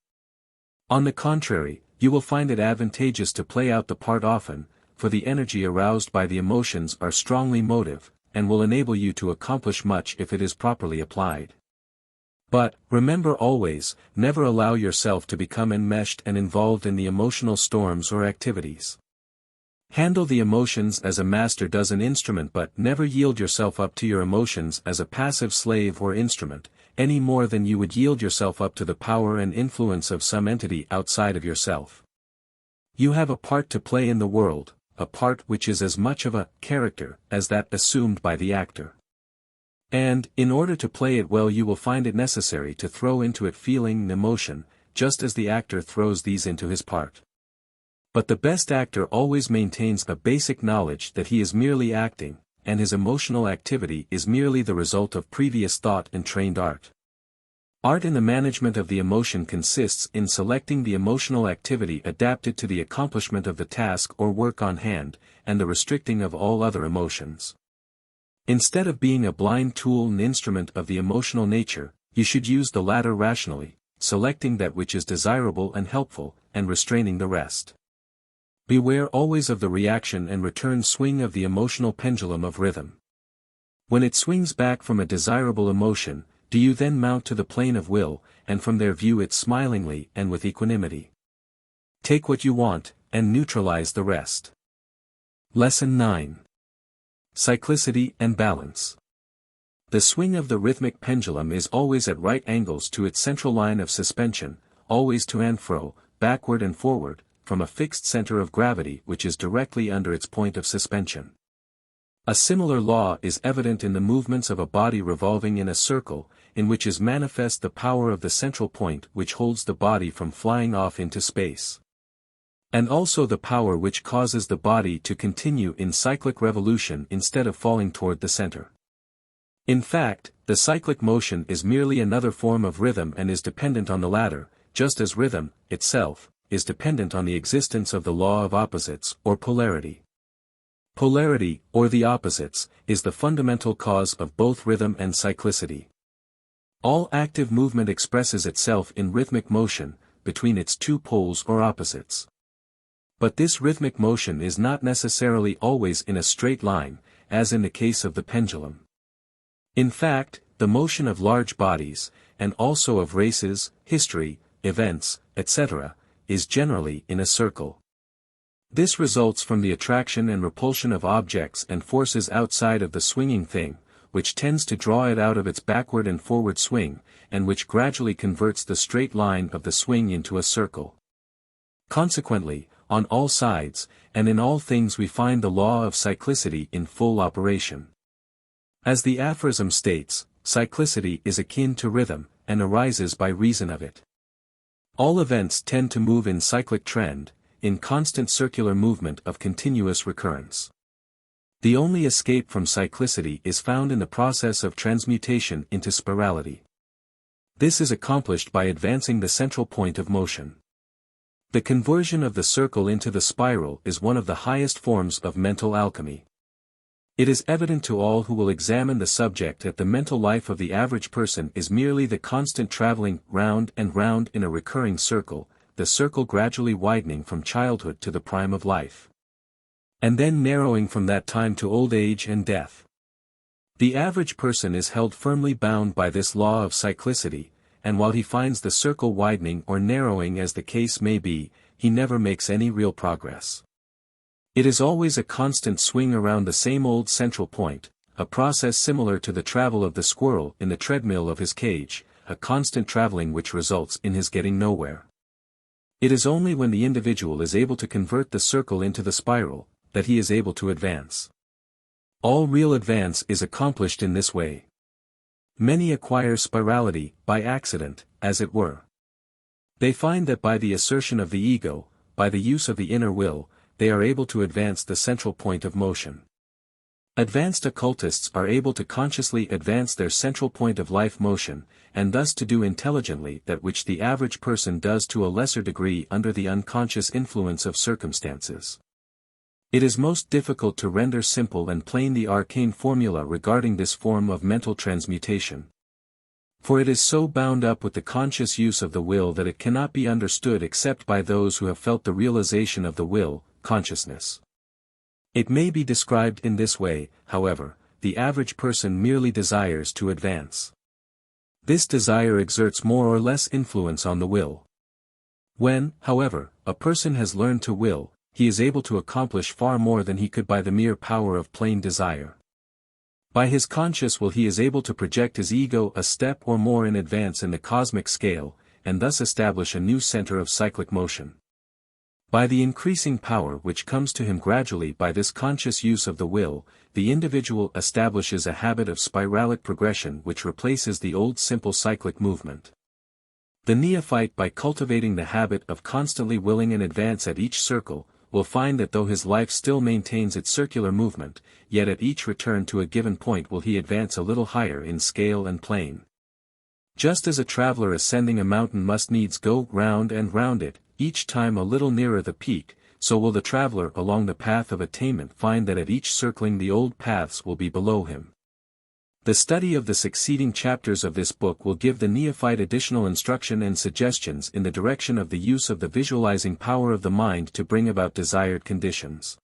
On the contrary, you will find it advantageous to play out the part often, for the energy aroused by the emotions are strongly motive, and will enable you to accomplish much if it is properly applied. But, remember always, never allow yourself to become enmeshed and involved in the emotional storms or activities. Handle the emotions as a master does an instrument, but never yield yourself up to your emotions as a passive slave or instrument, any more than you would yield yourself up to the power and influence of some entity outside of yourself. You have a part to play in the world, a part which is as much of a character as that assumed by the actor. And, in order to play it well, you will find it necessary to throw into it feeling and emotion, just as the actor throws these into his part. But the best actor always maintains a basic knowledge that he is merely acting, and his emotional activity is merely the result of previous thought and trained art. Art in the management of the emotion consists in selecting the emotional activity adapted to the accomplishment of the task or work on hand, and the restricting of all other emotions. Instead of being a blind tool and instrument of the emotional nature, you should use the latter rationally, selecting that which is desirable and helpful, and restraining the rest. Beware always of the reaction and return swing of the emotional pendulum of rhythm. When it swings back from a desirable emotion, do you then mount to the plane of will, and from there view it smilingly and with equanimity. Take what you want, and neutralize the rest. Lesson 9. Cyclicity and balance. The swing of the rhythmic pendulum is always at right angles to its central line of suspension, always to and fro, backward and forward, from a fixed center of gravity which is directly under its point of suspension. A similar law is evident in the movements of a body revolving in a circle, in which is manifest the power of the central point which holds the body from flying off into space. And also the power which causes the body to continue in cyclic revolution instead of falling toward the center. In fact, the cyclic motion is merely another form of rhythm and is dependent on the latter, just as rhythm, itself, is dependent on the existence of the law of opposites, or polarity. Polarity, or the opposites, is the fundamental cause of both rhythm and cyclicity. All active movement expresses itself in rhythmic motion, between its two poles or opposites. But this rhythmic motion is not necessarily always in a straight line, as in the case of the pendulum. In fact, the motion of large bodies, and also of races, history, events, etc., is generally in a circle. This results from the attraction and repulsion of objects and forces outside of the swinging thing, which tends to draw it out of its backward and forward swing, and which gradually converts the straight line of the swing into a circle. Consequently, on all sides, and in all things we find the law of cyclicity in full operation. As the aphorism states, cyclicity is akin to rhythm, and arises by reason of it. All events tend to move in cyclic trend, in constant circular movement of continuous recurrence. The only escape from cyclicity is found in the process of transmutation into spirality. This is accomplished by advancing the central point of motion. The conversion of the circle into the spiral is one of the highest forms of mental alchemy. It is evident to all who will examine the subject that the mental life of the average person is merely the constant traveling round and round in a recurring circle, the circle gradually widening from childhood to the prime of life, and then narrowing from that time to old age and death. The average person is held firmly bound by this law of cyclicity, and while he finds the circle widening or narrowing as the case may be, he never makes any real progress. It is always a constant swing around the same old central point, a process similar to the travel of the squirrel in the treadmill of his cage, a constant traveling which results in his getting nowhere. It is only when the individual is able to convert the circle into the spiral, that he is able to advance. All real advance is accomplished in this way. Many acquire spirality, by accident, as it were. They find that by the assertion of the ego, by the use of the inner will, they are able to advance the central point of motion. Advanced occultists are able to consciously advance their central point of life motion, and thus to do intelligently that which the average person does to a lesser degree under the unconscious influence of circumstances. It is most difficult to render simple and plain the arcane formula regarding this form of mental transmutation. For it is so bound up with the conscious use of the will that it cannot be understood except by those who have felt the realization of the will, consciousness. It may be described in this way, however: the average person merely desires to advance. This desire exerts more or less influence on the will. When, however, a person has learned to will, he is able to accomplish far more than he could by the mere power of plain desire. By his conscious will he is able to project his ego a step or more in advance in the cosmic scale, and thus establish a new center of cyclic motion. By the increasing power which comes to him gradually by this conscious use of the will, the individual establishes a habit of spiralic progression which replaces the old simple cyclic movement. The neophyte, by cultivating the habit of constantly willing an advance at each circle, will find that though his life still maintains its circular movement, yet at each return to a given point will he advance a little higher in scale and plane. Just as a traveler ascending a mountain must needs go round and round it, each time a little nearer the peak, so will the traveler along the path of attainment find that at each circling the old paths will be below him. The study of the succeeding chapters of this book will give the neophyte additional instruction and suggestions in the direction of the use of the visualizing power of the mind to bring about desired conditions.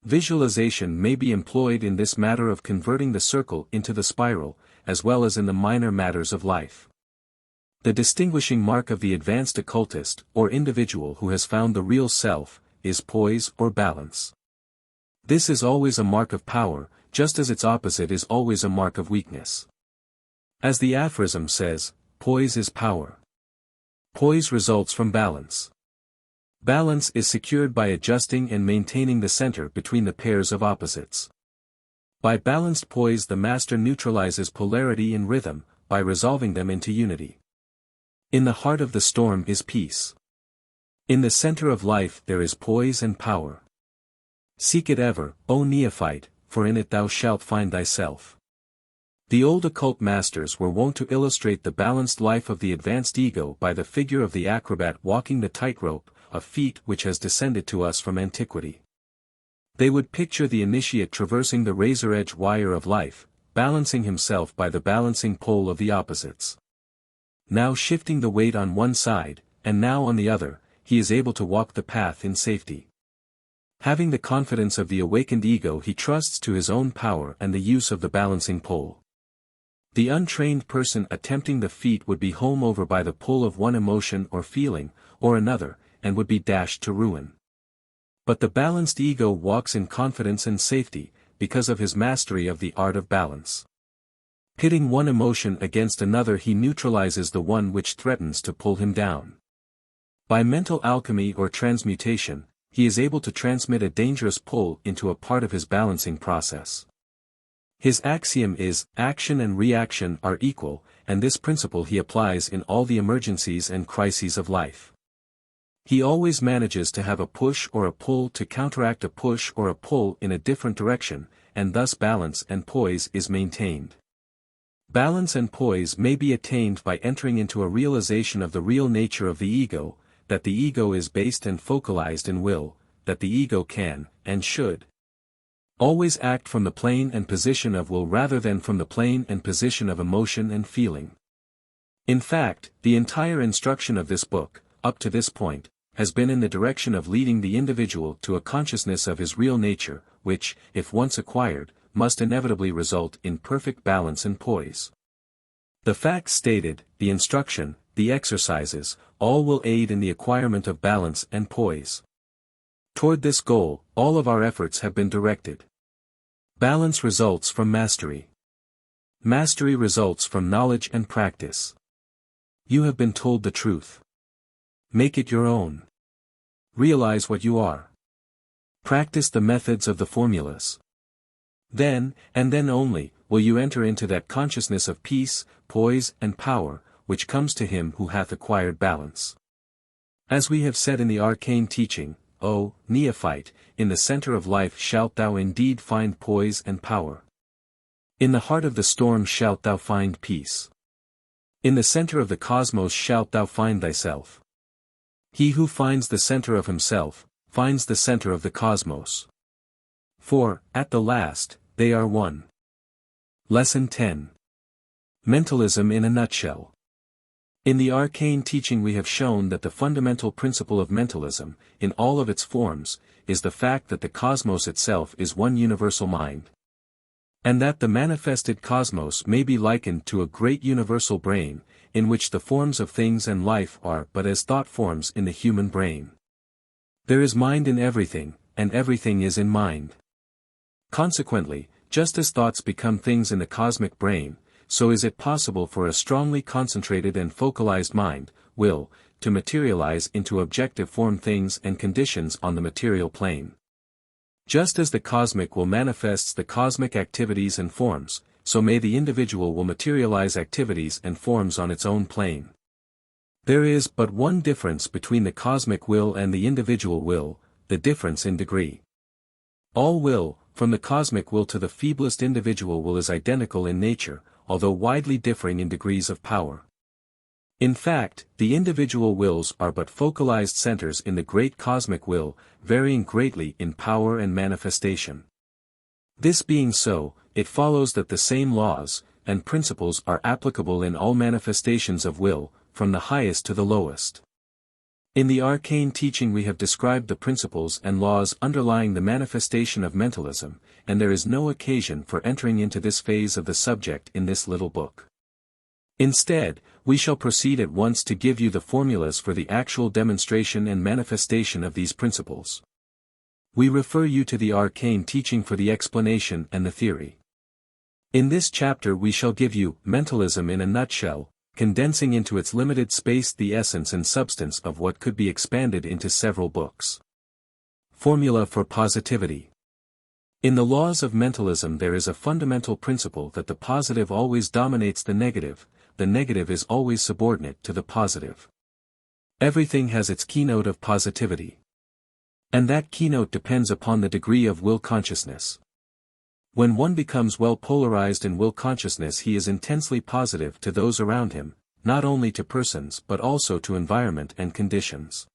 Visualization may be employed in this matter of converting the circle into the spiral, as well as in the minor matters of life. The distinguishing mark of the advanced occultist, or individual who has found the real self, is poise or balance. This is always a mark of power, just as its opposite is always a mark of weakness. As the aphorism says, poise is power. Poise results from balance. Balance is secured by adjusting and maintaining the center between the pairs of opposites. By balanced poise the master neutralizes polarity in rhythm, by resolving them into unity. In the heart of the storm is peace. In the center of life there is poise and power. Seek it ever, O neophyte, for in it thou shalt find thyself. The old occult masters were wont to illustrate the balanced life of the advanced ego by the figure of the acrobat walking the tightrope, a feat which has descended to us from antiquity. They would picture the initiate traversing the razor-edge wire of life, balancing himself by the balancing pole of the opposites. Now shifting the weight on one side, and now on the other, he is able to walk the path in safety. Having the confidence of the awakened ego, he trusts to his own power and the use of the balancing pole. The untrained person attempting the feat would be home over by the pull of one emotion or feeling, or another, and would be dashed to ruin. But the balanced ego walks in confidence and safety, because of his mastery of the art of balance. Pitting one emotion against another, he neutralizes the one which threatens to pull him down. By mental alchemy or transmutation, he is able to transmit a dangerous pull into a part of his balancing process. His axiom is, action and reaction are equal, and this principle he applies in all the emergencies and crises of life. He always manages to have a push or a pull to counteract a push or a pull in a different direction, and thus balance and poise is maintained. Balance and poise may be attained by entering into a realization of the real nature of the ego, that the ego is based and focalized in will, that the ego can, and should, always act from the plane and position of will rather than from the plane and position of emotion and feeling. In fact, the entire instruction of this book, up to this point, has been in the direction of leading the individual to a consciousness of his real nature, which, if once acquired, must inevitably result in perfect balance and poise. The facts stated, the instruction, the exercises, all will aid in the acquirement of balance and poise. Toward this goal, all of our efforts have been directed. Balance results from mastery. Mastery results from knowledge and practice. You have been told the truth. Make it your own. Realize what you are. Practice the methods of the formulas. Then, and then only, will you enter into that consciousness of peace, poise, and power, which comes to him who hath acquired balance. As we have said in the arcane teaching, O neophyte, in the center of life shalt thou indeed find poise and power. In the heart of the storm shalt thou find peace. In the center of the cosmos shalt thou find thyself. He who finds the center of himself, finds the center of the cosmos. For, at the last, they are one. Lesson 10. Mentalism in a nutshell. In the arcane teaching we have shown that the fundamental principle of mentalism, in all of its forms, is the fact that the cosmos itself is one universal mind. And that the manifested cosmos may be likened to a great universal brain, in which the forms of things and life are but as thought forms in the human brain. There is mind in everything, and everything is in mind. Consequently, just as thoughts become things in the cosmic brain, so is it possible for a strongly concentrated and focalized mind, will, to materialize into objective form things and conditions on the material plane. Just as the cosmic will manifests the cosmic activities and forms, so may the individual will materialize activities and forms on its own plane. There is but one difference between the cosmic will and the individual will, the difference in degree. All will, from the cosmic will to the feeblest individual will, is identical in nature, although widely differing in degrees of power. In fact, the individual wills are but focalized centers in the great cosmic will, varying greatly in power and manifestation. This being so, it follows that the same laws and principles are applicable in all manifestations of will, from the highest to the lowest. In the arcane teaching we have described the principles and laws underlying the manifestation of mentalism, and there is no occasion for entering into this phase of the subject in this little book. Instead, we shall proceed at once to give you the formulas for the actual demonstration and manifestation of these principles. We refer you to the arcane teaching for the explanation and the theory. In this chapter we shall give you mentalism in a nutshell, condensing into its limited space the essence and substance of what could be expanded into several books. Formula for positivity. In the laws of mentalism there is a fundamental principle that the positive always dominates the negative is always subordinate to the positive. Everything has its keynote of positivity. And that keynote depends upon the degree of will consciousness. When one becomes well polarized in will consciousness, he is intensely positive to those around him, not only to persons but also to environment and conditions.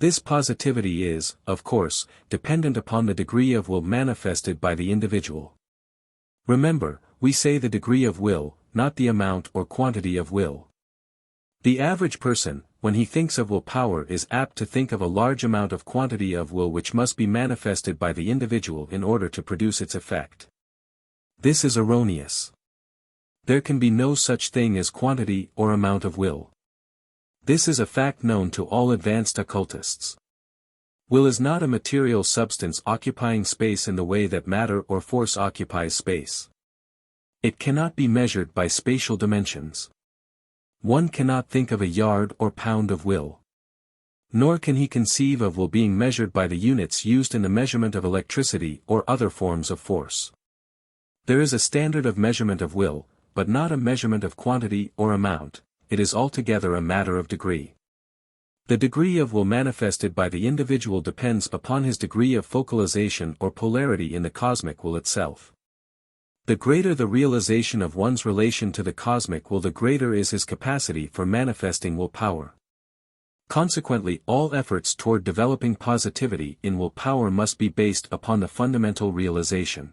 This positivity is, of course, dependent upon the degree of will manifested by the individual. Remember, we say the degree of will, not the amount or quantity of will. The average person, when he thinks of will power, is apt to think of a large amount of quantity of will which must be manifested by the individual in order to produce its effect. This is erroneous. There can be no such thing as quantity or amount of will. This is a fact known to all advanced occultists. Will is not a material substance occupying space in the way that matter or force occupies space. It cannot be measured by spatial dimensions. One cannot think of a yard or pound of will. Nor can he conceive of will being measured by the units used in the measurement of electricity or other forms of force. There is a standard of measurement of will, but not a measurement of quantity or amount, it is altogether a matter of degree. The degree of will manifested by the individual depends upon his degree of focalization or polarity in the cosmic will itself. The greater the realization of one's relation to the cosmic will, the greater is his capacity for manifesting will power. Consequently, all efforts toward developing positivity in will power must be based upon the fundamental realization.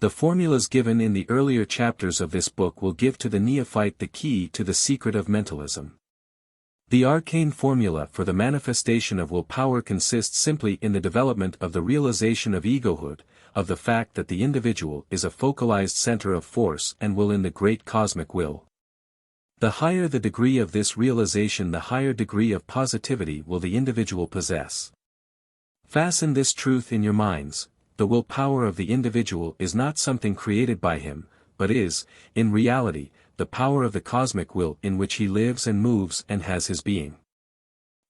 The formulas given in the earlier chapters of this book will give to the neophyte the key to the secret of mentalism. The arcane formula for the manifestation of will power consists simply in the development of the realization of egohood, of the fact that the individual is a focalized center of force and will in the great cosmic will. The higher the degree of this realization, the higher degree of positivity will the individual possess. Fasten this truth in your minds: the will power of the individual is not something created by him, but is, in reality, the power of the cosmic will in which he lives and moves and has his being.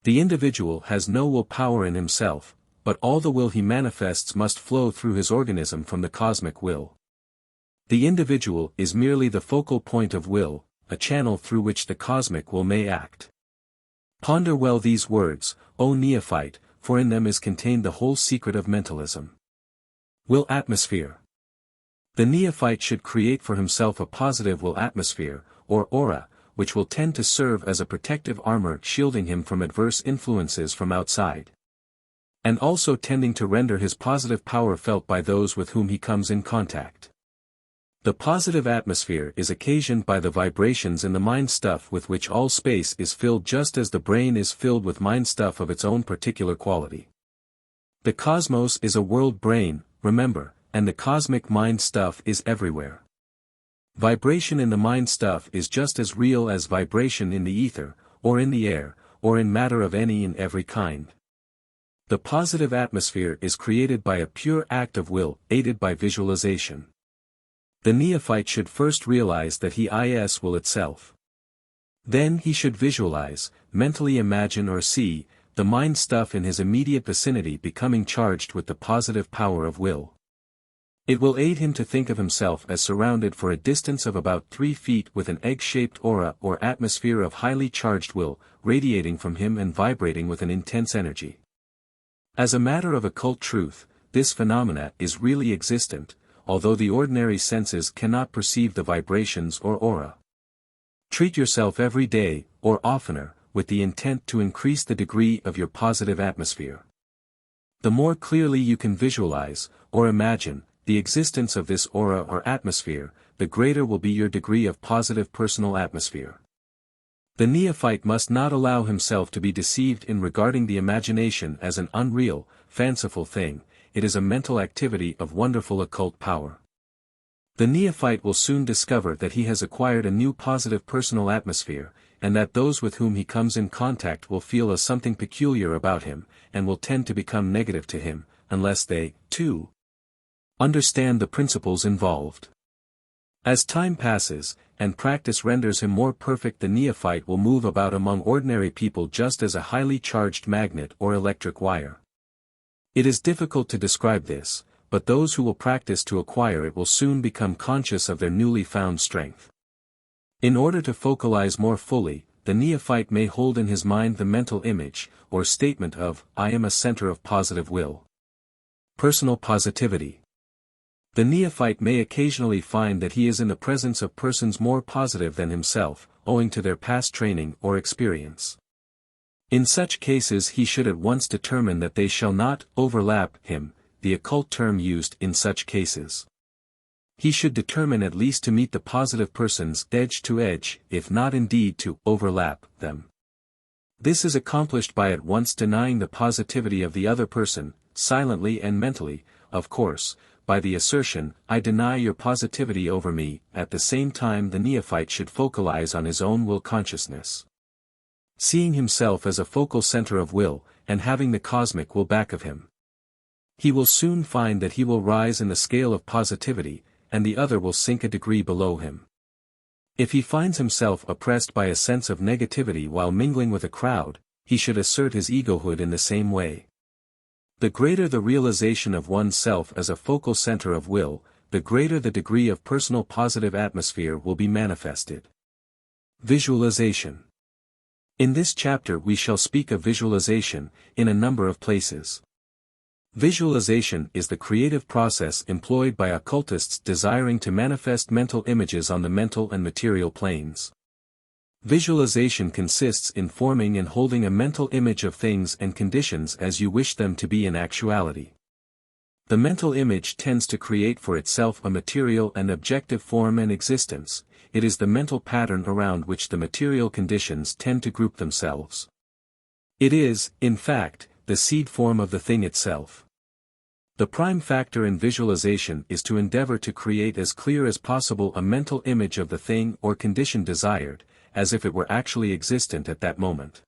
The individual has no will power in himself, but all the will he manifests must flow through his organism from the cosmic will. The individual is merely the focal point of will, a channel through which the cosmic will may act. Ponder well these words, O neophyte, for in them is contained the whole secret of mentalism. Will atmosphere. The neophyte should create for himself a positive will atmosphere, or aura, which will tend to serve as a protective armor shielding him from adverse influences from outside, and also tending to render his positive power felt by those with whom he comes in contact. The positive atmosphere is occasioned by the vibrations in the mind stuff with which all space is filled, just as the brain is filled with mind stuff of its own particular quality. The cosmos is a world brain, remember, and the cosmic mind stuff is everywhere. Vibration in the mind stuff is just as real as vibration in the ether, or in the air, or in matter of any and every kind. The positive atmosphere is created by a pure act of will, aided by visualization. The neophyte should first realize that he is will itself. Then he should visualize, mentally imagine or see, the mind stuff in his immediate vicinity becoming charged with the positive power of will. It will aid him to think of himself as surrounded for a distance of about 3 feet with an egg-shaped aura or atmosphere of highly charged will, radiating from him and vibrating with an intense energy. As a matter of occult truth, this phenomena is really existent, although the ordinary senses cannot perceive the vibrations or aura. Treat yourself every day, or oftener, with the intent to increase the degree of your positive atmosphere. The more clearly you can visualize, or imagine, the existence of this aura or atmosphere, the greater will be your degree of positive personal atmosphere. The neophyte must not allow himself to be deceived in regarding the imagination as an unreal, fanciful thing. It is a mental activity of wonderful occult power. The neophyte will soon discover that he has acquired a new positive personal atmosphere, and that those with whom he comes in contact will feel a something peculiar about him, and will tend to become negative to him, unless they, too, understand the principles involved. As time passes, and practice renders him more perfect, the neophyte will move about among ordinary people just as a highly charged magnet or electric wire. It is difficult to describe this, but those who will practice to acquire it will soon become conscious of their newly found strength. In order to focalize more fully, the neophyte may hold in his mind the mental image, or statement of, I am a center of positive will. Personal positivity. The neophyte may occasionally find that he is in the presence of persons more positive than himself, owing to their past training or experience. In such cases he should at once determine that they shall not overlap him, the occult term used in such cases. He should determine at least to meet the positive persons edge to edge, if not indeed to overlap them. This is accomplished by at once denying the positivity of the other person, silently and mentally, of course, by the assertion, I deny your positivity over me. At the same time the neophyte should focalize on his own will consciousness, seeing himself as a focal center of will, and having the cosmic will back of him. He will soon find that he will rise in the scale of positivity, and the other will sink a degree below him. If he finds himself oppressed by a sense of negativity while mingling with a crowd, he should assert his egohood in the same way. The greater the realization of oneself as a focal center of will, the greater the degree of personal positive atmosphere will be manifested. Visualization. In this chapter we shall speak of visualization, in a number of places. Visualization is the creative process employed by occultists desiring to manifest mental images on the mental and material planes. Visualization consists in forming and holding a mental image of things and conditions as you wish them to be in actuality. The mental image tends to create for itself a material and objective form and existence. It is the mental pattern around which the material conditions tend to group themselves. It is, in fact, the seed form of the thing itself. The prime factor in visualization is to endeavor to create as clear as possible a mental image of the thing or condition desired, as if it were actually existent at that moment.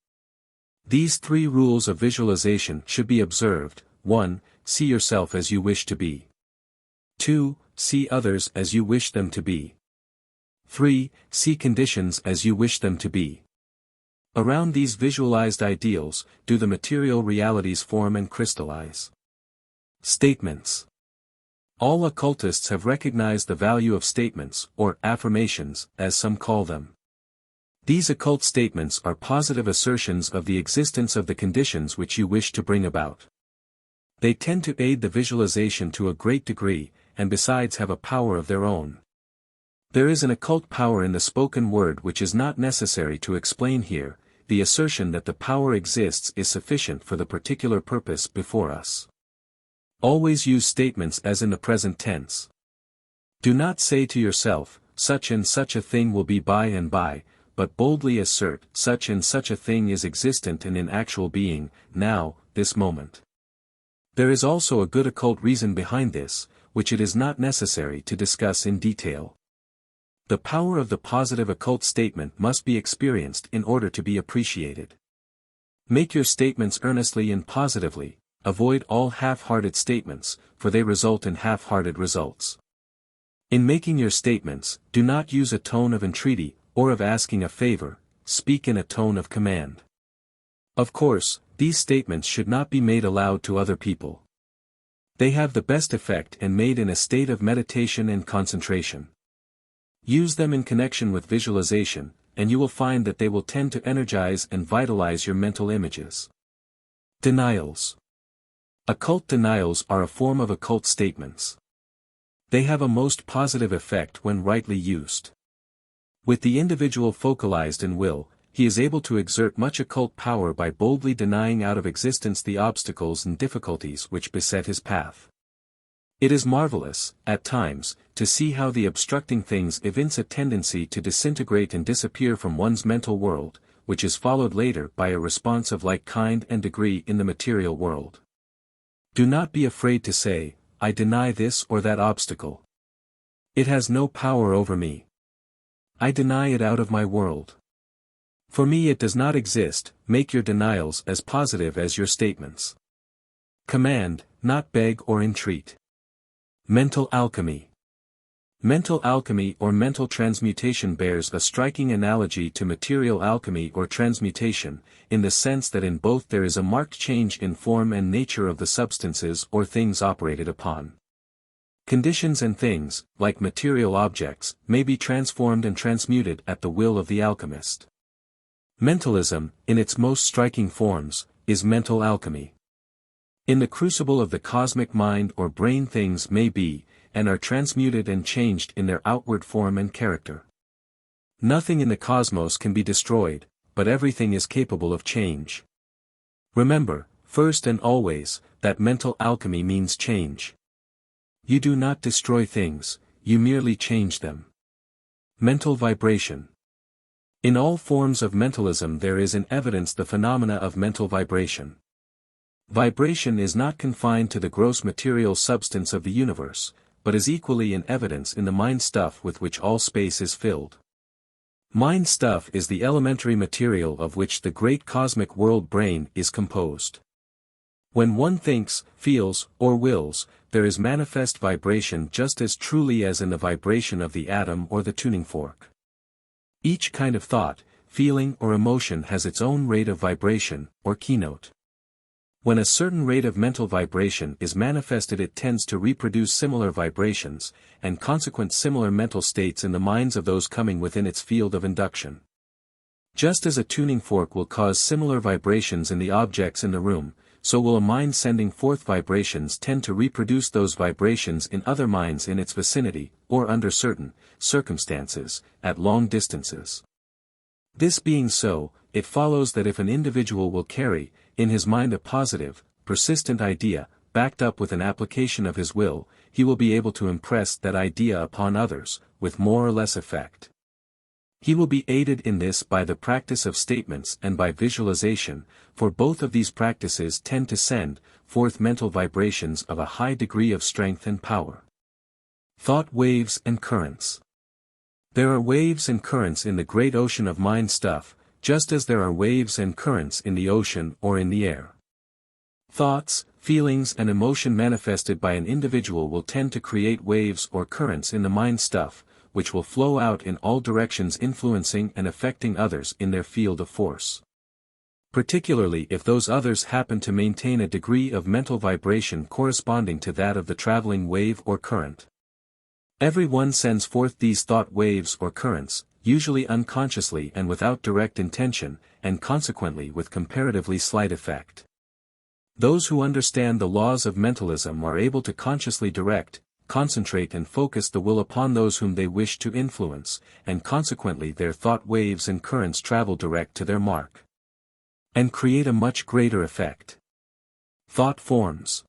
These three rules of visualization should be observed. 1. See yourself as you wish to be. 2. See others as you wish them to be. 3. See conditions as you wish them to be. Around these visualized ideals, do the material realities form and crystallize. Statements. All occultists have recognized the value of statements, or affirmations, as some call them. These occult statements are positive assertions of the existence of the conditions which you wish to bring about. They tend to aid the visualization to a great degree, and besides have a power of their own. There is an occult power in the spoken word which is not necessary to explain here. The assertion that the power exists is sufficient for the particular purpose before us. Always use statements as in the present tense. Do not say to yourself, such and such a thing will be by and by, but boldly assert, such and such a thing is existent and in actual being, now, this moment. There is also a good occult reason behind this, which it is not necessary to discuss in detail. The power of the positive occult statement must be experienced in order to be appreciated. Make your statements earnestly and positively. Avoid all half-hearted statements, for they result in half-hearted results. In making your statements, do not use a tone of entreaty, or of asking a favor, speak in a tone of command. Of course, these statements should not be made aloud to other people. They have the best effect and made in a state of meditation and concentration. Use them in connection with visualization, and you will find that they will tend to energize and vitalize your mental images. Denials. Occult denials are a form of occult statements. They have a most positive effect when rightly used. With the individual focalized in will, he is able to exert much occult power by boldly denying out of existence the obstacles and difficulties which beset his path. It is marvelous, at times, to see how the obstructing things evince a tendency to disintegrate and disappear from one's mental world, which is followed later by a response of like kind and degree in the material world. Do not be afraid to say, I deny this or that obstacle. It has no power over me. I deny it out of my world. For me it does not exist. Make your denials as positive as your statements. Command, not beg or entreat. Mental alchemy. Mental alchemy or mental transmutation bears a striking analogy to material alchemy or transmutation, in the sense that in both there is a marked change in form and nature of the substances or things operated upon. Conditions and things, like material objects, may be transformed and transmuted at the will of the alchemist. Mentalism, in its most striking forms, is mental alchemy. In the crucible of the cosmic mind or brain things may be, and are transmuted and changed in their outward form and character. Nothing in the cosmos can be destroyed, but everything is capable of change. Remember, first and always, that mental alchemy means change. You do not destroy things, you merely change them. Mental vibration. In all forms of mentalism there is in evidence the phenomena of mental vibration. Vibration is not confined to the gross material substance of the universe, but is equally in evidence in the mind stuff with which all space is filled. Mind stuff is the elementary material of which the great cosmic world brain is composed. When one thinks, feels, or wills, there is manifest vibration just as truly as in the vibration of the atom or the tuning fork. Each kind of thought, feeling or emotion has its own rate of vibration, or keynote. When a certain rate of mental vibration is manifested, it tends to reproduce similar vibrations, and consequent similar mental states in the minds of those coming within its field of induction. Just as a tuning fork will cause similar vibrations in the objects in the room, so will a mind sending forth vibrations tend to reproduce those vibrations in other minds in its vicinity, or under certain circumstances, at long distances. This being so, it follows that if an individual will carry, in his mind a positive, persistent idea, backed up with an application of his will, he will be able to impress that idea upon others, with more or less effect. He will be aided in this by the practice of statements and by visualization, for both of these practices tend to send forth mental vibrations of a high degree of strength and power. Thought waves and currents. There are waves and currents in the great ocean of mind stuff, just as there are waves and currents in the ocean or in the air. Thoughts, feelings and emotion manifested by an individual will tend to create waves or currents in the mind stuff, which will flow out in all directions, influencing and affecting others in their field of force. Particularly if those others happen to maintain a degree of mental vibration corresponding to that of the traveling wave or current. Everyone sends forth these thought waves or currents, usually unconsciously and without direct intention, and consequently with comparatively slight effect. Those who understand the laws of mentalism are able to consciously direct, concentrate and focus the will upon those whom they wish to influence, and consequently their thought waves and currents travel direct to their mark, and create a much greater effect. Thought forms.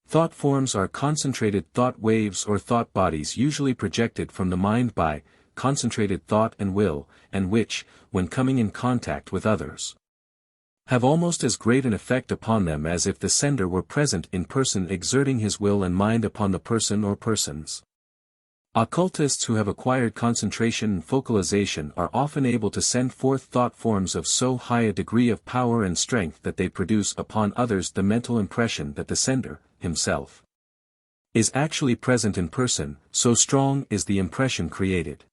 Thought forms are concentrated thought waves or thought bodies usually projected from the mind by concentrated thought and will, and which, when coming in contact with others, have almost as great an effect upon them as if the sender were present in person exerting his will and mind upon the person or persons. Occultists who have acquired concentration and focalization are often able to send forth thought forms of so high a degree of power and strength that they produce upon others the mental impression that the sender, himself, is actually present in person, so strong is the impression created.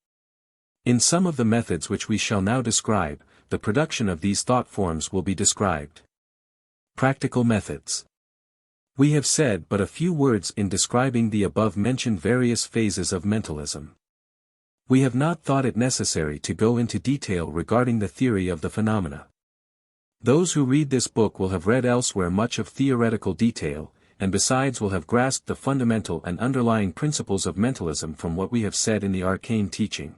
In some of the methods which we shall now describe, the production of these thought forms will be described. Practical methods. We have said but a few words in describing the above-mentioned various phases of mentalism. We have not thought it necessary to go into detail regarding the theory of the phenomena. Those who read this book will have read elsewhere much of theoretical detail, and besides will have grasped the fundamental and underlying principles of mentalism from what we have said in the arcane teaching.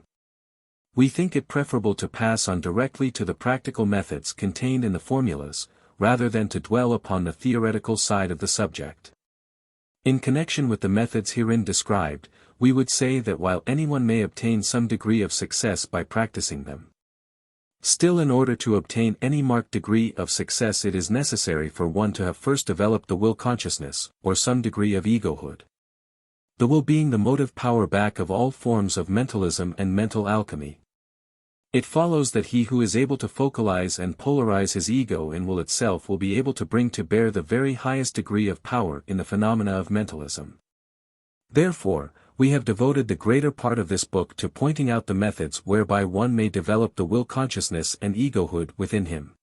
We think it preferable to pass on directly to the practical methods contained in the formulas, rather than to dwell upon the theoretical side of the subject. In connection with the methods herein described, we would say that while anyone may obtain some degree of success by practicing them, still in order to obtain any marked degree of success it is necessary for one to have first developed the will consciousness, or some degree of egohood. The will being the motive power back of all forms of mentalism and mental alchemy. It follows that he who is able to focalize and polarize his ego in will itself will be able to bring to bear the very highest degree of power in the phenomena of mentalism. Therefore, we have devoted the greater part of this book to pointing out the methods whereby one may develop the will consciousness and egohood within him.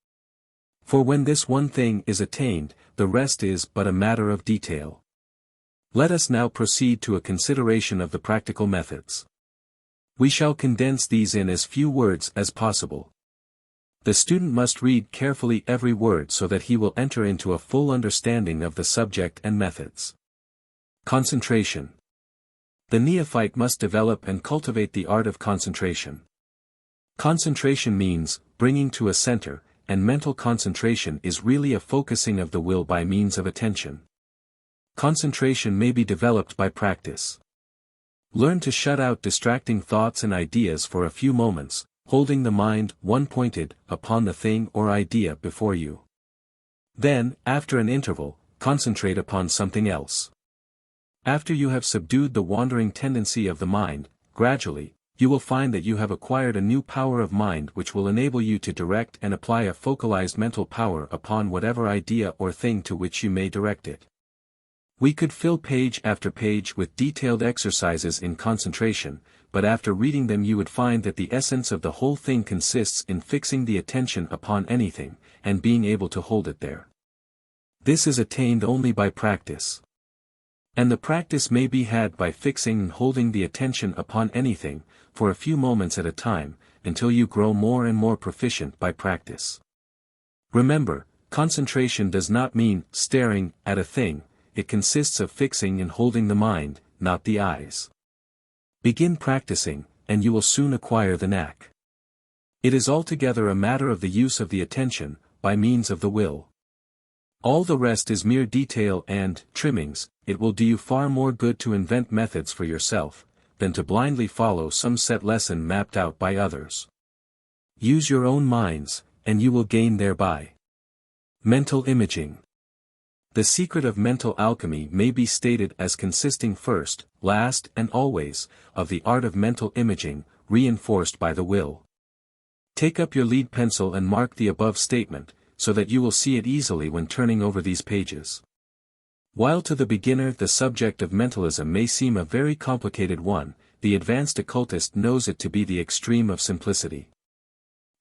For when this one thing is attained, the rest is but a matter of detail. Let us now proceed to a consideration of the practical methods. We shall condense these in as few words as possible. The student must read carefully every word so that he will enter into a full understanding of the subject and methods. Concentration. The neophyte must develop and cultivate the art of concentration. Concentration means bringing to a center, and mental concentration is really a focusing of the will by means of attention. Concentration may be developed by practice. Learn to shut out distracting thoughts and ideas for a few moments, holding the mind one-pointed upon the thing or idea before you. Then, after an interval, concentrate upon something else. After you have subdued the wandering tendency of the mind, gradually, you will find that you have acquired a new power of mind which will enable you to direct and apply a focalized mental power upon whatever idea or thing to which you may direct it. We could fill page after page with detailed exercises in concentration, but after reading them you would find that the essence of the whole thing consists in fixing the attention upon anything, and being able to hold it there. This is attained only by practice. And the practice may be had by fixing and holding the attention upon anything, for a few moments at a time, until you grow more and more proficient by practice. Remember, concentration does not mean staring at a thing, it consists of fixing and holding the mind, not the eyes. Begin practicing, and you will soon acquire the knack. It is altogether a matter of the use of the attention, by means of the will. All the rest is mere detail and trimmings. It will do you far more good to invent methods for yourself, than to blindly follow some set lesson mapped out by others. Use your own minds, and you will gain thereby. Mental imaging. The secret of mental alchemy may be stated as consisting first, last and always, of the art of mental imaging, reinforced by the will. Take up your lead pencil and mark the above statement, so that you will see it easily when turning over these pages. While to the beginner the subject of mentalism may seem a very complicated one, the advanced occultist knows it to be the extreme of simplicity.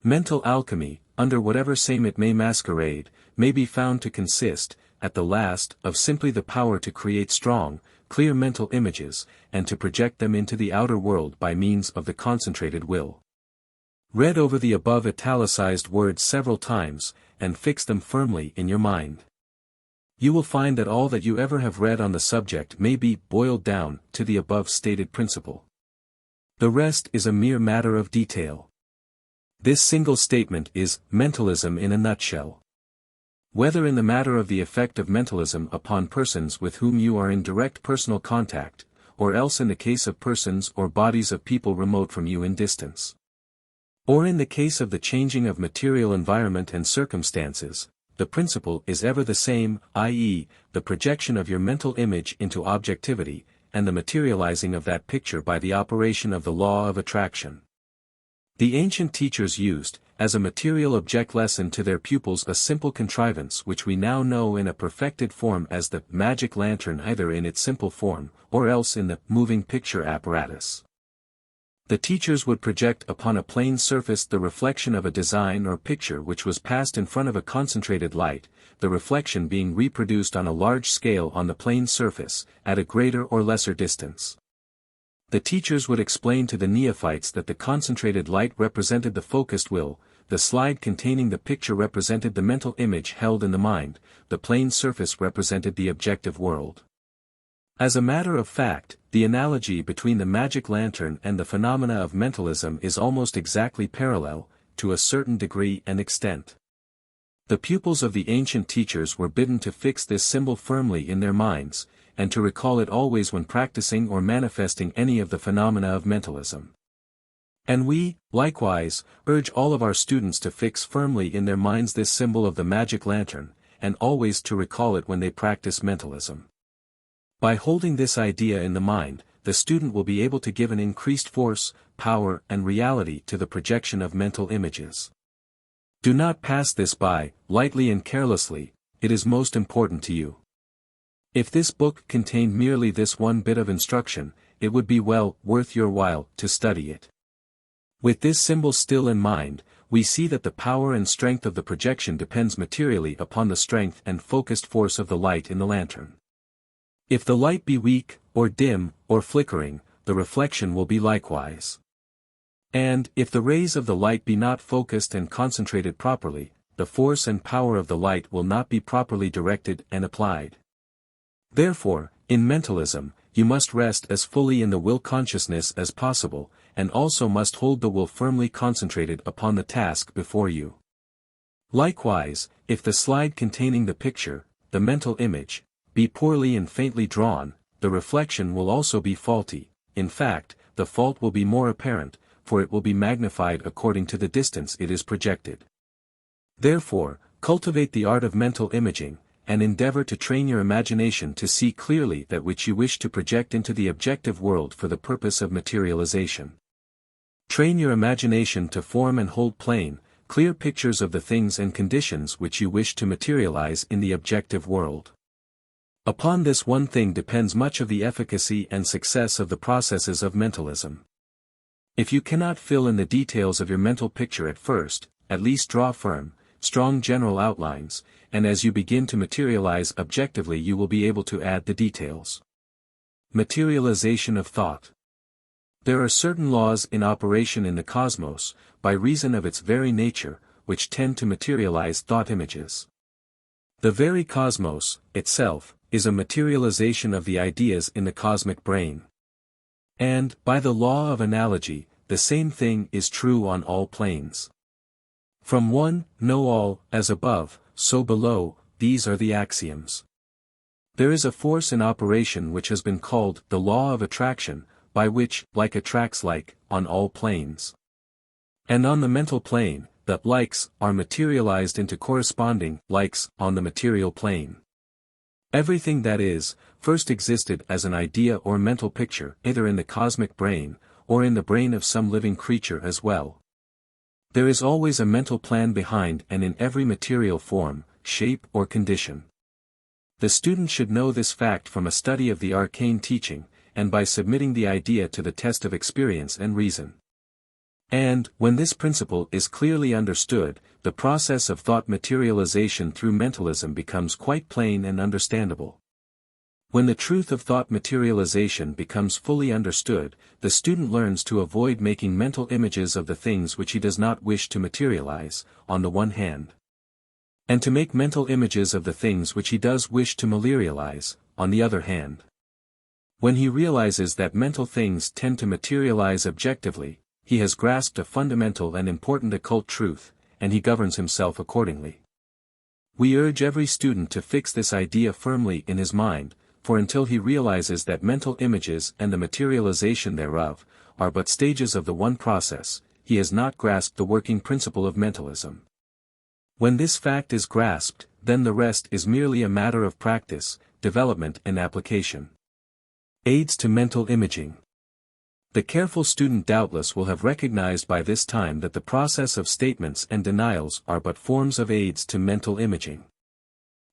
Mental alchemy, under whatever same it may masquerade, may be found to consist, at the last, of simply the power to create strong, clear mental images, and to project them into the outer world by means of the concentrated will. Read over the above italicized words several times, and fix them firmly in your mind. You will find that all that you ever have read on the subject may be boiled down to the above stated principle. The rest is a mere matter of detail. This single statement is mentalism in a nutshell. Whether in the matter of the effect of mentalism upon persons with whom you are in direct personal contact, or else in the case of persons or bodies of people remote from you in distance. Or in the case of the changing of material environment and circumstances, the principle is ever the same, i.e., the projection of your mental image into objectivity, and the materializing of that picture by the operation of the law of attraction. The ancient teachers used, as a material object lesson to their pupils, a simple contrivance which we now know in a perfected form as the magic lantern, either in its simple form, or else in the moving picture apparatus. The teachers would project upon a plane surface the reflection of a design or picture which was passed in front of a concentrated light, the reflection being reproduced on a large scale on the plane surface, at a greater or lesser distance. The teachers would explain to the neophytes that the concentrated light represented the focused will, the slide containing the picture represented the mental image held in the mind, the plane surface represented the objective world. As a matter of fact, the analogy between the magic lantern and the phenomena of mentalism is almost exactly parallel, to a certain degree and extent. The pupils of the ancient teachers were bidden to fix this symbol firmly in their minds, and to recall it always when practicing or manifesting any of the phenomena of mentalism. And we, likewise, urge all of our students to fix firmly in their minds this symbol of the magic lantern, and always to recall it when they practice mentalism. By holding this idea in the mind, the student will be able to give an increased force, power, and reality to the projection of mental images. Do not pass this by, lightly and carelessly, it is most important to you. If this book contained merely this one bit of instruction, it would be well worth your while to study it. With this symbol still in mind, we see that the power and strength of the projection depends materially upon the strength and focused force of the light in the lantern. If the light be weak, or dim, or flickering, the reflection will be likewise. And, if the rays of the light be not focused and concentrated properly, the force and power of the light will not be properly directed and applied. Therefore, in mentalism, you must rest as fully in the will consciousness as possible, and also must hold the will firmly concentrated upon the task before you. Likewise, if the slide containing the picture, the mental image, be poorly and faintly drawn, the reflection will also be faulty, in fact, the fault will be more apparent, for it will be magnified according to the distance it is projected. Therefore, cultivate the art of mental imaging, and endeavor to train your imagination to see clearly that which you wish to project into the objective world for the purpose of materialization. Train your imagination to form and hold plain, clear pictures of the things and conditions which you wish to materialize in the objective world. Upon this one thing depends much of the efficacy and success of the processes of mentalism. If you cannot fill in the details of your mental picture at first, at least draw firm, strong general outlines, and as you begin to materialize objectively you will be able to add the details. Materialization of thought. There are certain laws in operation in the cosmos, by reason of its very nature, which tend to materialize thought images. The very cosmos, itself, is a materialization of the ideas in the cosmic brain. And, by the law of analogy, the same thing is true on all planes. From one, know all, as above, so below, these are the axioms. There is a force in operation which has been called the law of attraction, by which like attracts like, on all planes. And on the mental plane, the likes are materialized into corresponding likes on the material plane. Everything that is, first existed as an idea or mental picture either in the cosmic brain, or in the brain of some living creature as well. There is always a mental plan behind and in every material form, shape or condition. The student should know this fact from a study of the arcane teaching, and by submitting the idea to the test of experience and reason. And, when this principle is clearly understood, the process of thought materialization through mentalism becomes quite plain and understandable. When the truth of thought materialization becomes fully understood, the student learns to avoid making mental images of the things which he does not wish to materialize, on the one hand, and to make mental images of the things which he does wish to materialize, on the other hand. When he realizes that mental things tend to materialize objectively, he has grasped a fundamental and important occult truth, and he governs himself accordingly. We urge every student to fix this idea firmly in his mind, for until he realizes that mental images and the materialization thereof are but stages of the one process, he has not grasped the working principle of mentalism. When this fact is grasped, then the rest is merely a matter of practice, development and application. Aids to mental imaging. The careful student doubtless will have recognized by this time that the process of statements and denials are but forms of aids to mental imaging.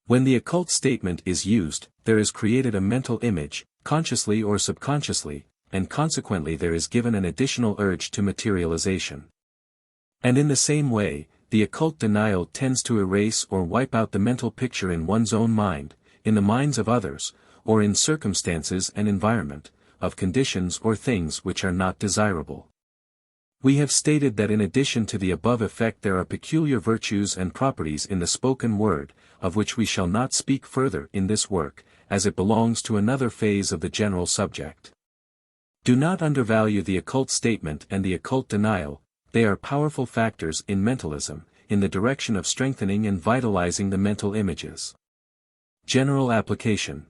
When the occult statement is used, there is created a mental image, consciously or subconsciously, and consequently there is given an additional urge to materialization. And in the same way, the occult denial tends to erase or wipe out the mental picture in one's own mind, in the minds of others, or in circumstances and environment, of conditions or things which are not desirable. We have stated that in addition to the above effect there are peculiar virtues and properties in the spoken word, of which we shall not speak further in this work, as it belongs to another phase of the general subject. Do not undervalue the occult statement and the occult denial, they are powerful factors in mentalism, in the direction of strengthening and vitalizing the mental images. General application.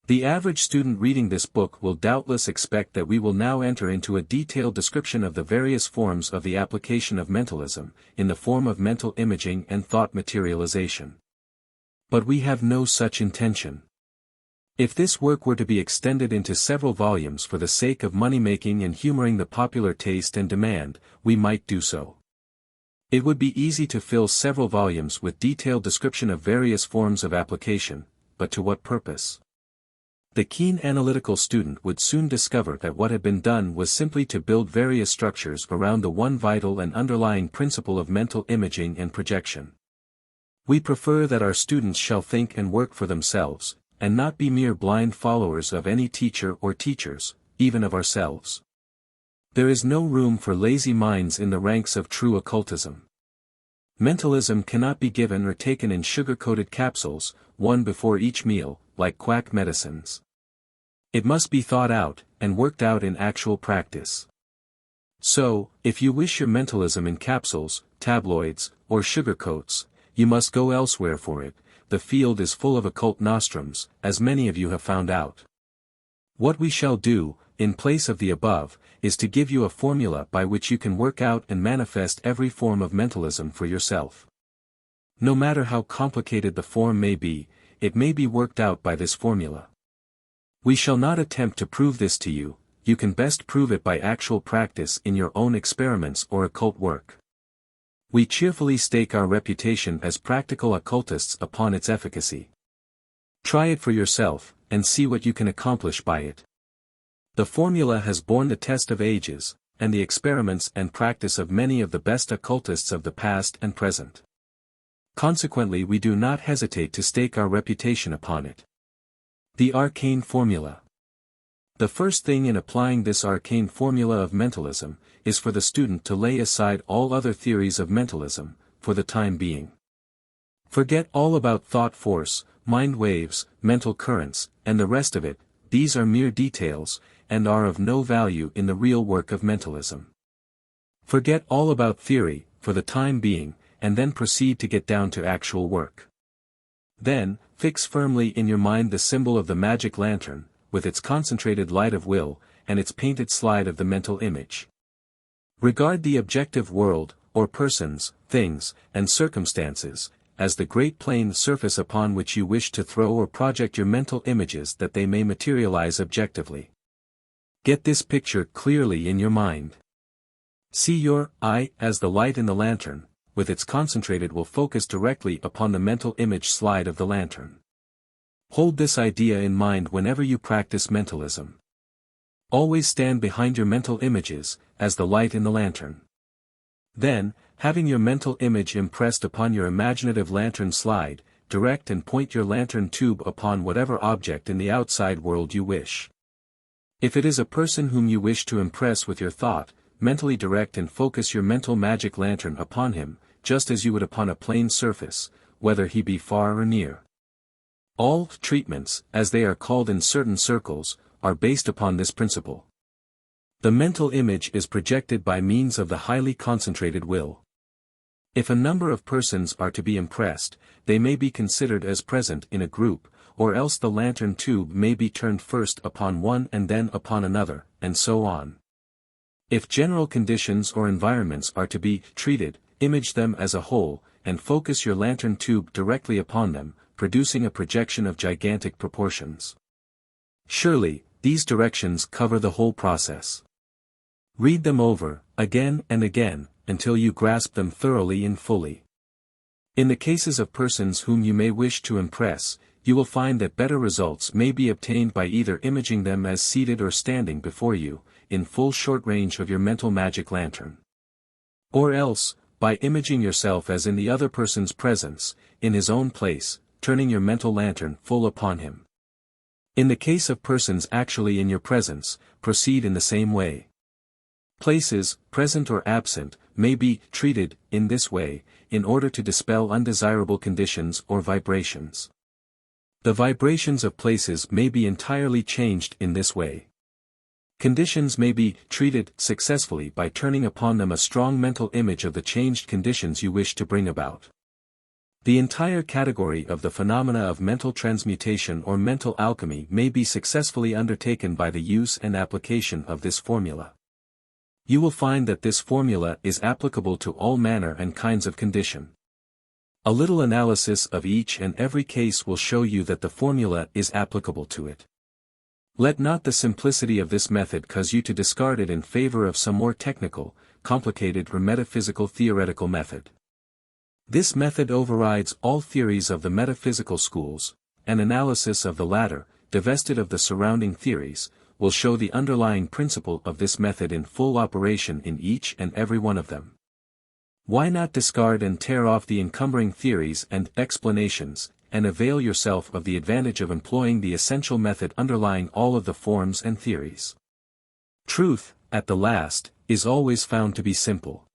The average student reading this book will doubtless expect that we will now enter into a detailed description of the various forms of the application of mentalism, in the form of mental imaging and thought materialization. But we have no such intention. If this work were to be extended into several volumes for the sake of money-making and humoring the popular taste and demand, we might do so. It would be easy to fill several volumes with detailed description of various forms of application, but to what purpose? The keen analytical student would soon discover that what had been done was simply to build various structures around the one vital and underlying principle of mental imaging and projection. We prefer that our students shall think and work for themselves, and not be mere blind followers of any teacher or teachers, even of ourselves. There is no room for lazy minds in the ranks of true occultism. Mentalism cannot be given or taken in sugar-coated capsules, one before each meal, like quack medicines. It must be thought out, and worked out in actual practice. So, if you wish your mentalism in capsules, tabloids, or sugarcoats, you must go elsewhere for it. The field is full of occult nostrums, as many of you have found out. What we shall do, in place of the above, is to give you a formula by which you can work out and manifest every form of mentalism for yourself. No matter how complicated the form may be, it may be worked out by this formula. We shall not attempt to prove this to you, you can best prove it by actual practice in your own experiments or occult work. We cheerfully stake our reputation as practical occultists upon its efficacy. Try it for yourself, and see what you can accomplish by it. The formula has borne the test of ages, and the experiments and practice of many of the best occultists of the past and present. Consequently, we do not hesitate to stake our reputation upon it. The Arcane Formula. The first thing in applying this arcane formula of mentalism, is for the student to lay aside all other theories of mentalism, for the time being. Forget all about thought force, mind waves, mental currents, and the rest of it. These are mere details, and are of no value in the real work of mentalism. Forget all about theory, for the time being, and then proceed to get down to actual work. Then, fix firmly in your mind the symbol of the magic lantern, with its concentrated light of will, and its painted slide of the mental image. Regard the objective world, or persons, things, and circumstances, as the great plane surface upon which you wish to throw or project your mental images that they may materialize objectively. Get this picture clearly in your mind. See your I as the light in the lantern, with its concentrated will focus directly upon the mental image slide of the lantern. Hold this idea in mind whenever you practice mentalism. Always stand behind your mental images, as the light in the lantern. Then, having your mental image impressed upon your imaginative lantern slide, direct and point your lantern tube upon whatever object in the outside world you wish. If it is a person whom you wish to impress with your thought, mentally direct and focus your mental magic lantern upon him, just as you would upon a plane surface, whether he be far or near. All treatments, as they are called in certain circles, are based upon this principle. The mental image is projected by means of the highly concentrated will. If a number of persons are to be impressed, they may be considered as present in a group, or else the lantern tube may be turned first upon one and then upon another, and so on. If general conditions or environments are to be treated, image them as a whole, and focus your lantern tube directly upon them, producing a projection of gigantic proportions. Surely, these directions cover the whole process. Read them over, again and again, until you grasp them thoroughly and fully. In the cases of persons whom you may wish to impress, you will find that better results may be obtained by either imaging them as seated or standing before you, in full short range of your mental magic lantern. Or else, by imaging yourself as in the other person's presence, in his own place, turning your mental lantern full upon him. In the case of persons actually in your presence, proceed in the same way. Places, present or absent, may be treated in this way, in order to dispel undesirable conditions or vibrations. The vibrations of places may be entirely changed in this way. Conditions may be treated successfully by turning upon them a strong mental image of the changed conditions you wish to bring about. The entire category of the phenomena of mental transmutation or mental alchemy may be successfully undertaken by the use and application of this formula. You will find that this formula is applicable to all manner and kinds of condition. A little analysis of each and every case will show you that the formula is applicable to it. Let not the simplicity of this method cause you to discard it in favor of some more technical, complicated or metaphysical theoretical method. This method overrides all theories of the metaphysical schools. An analysis of the latter, divested of the surrounding theories, will show the underlying principle of this method in full operation in each and every one of them. Why not discard and tear off the encumbering theories and explanations, and avail yourself of the advantage of employing the essential method underlying all of the forms and theories? Truth, at the last, is always found to be simple.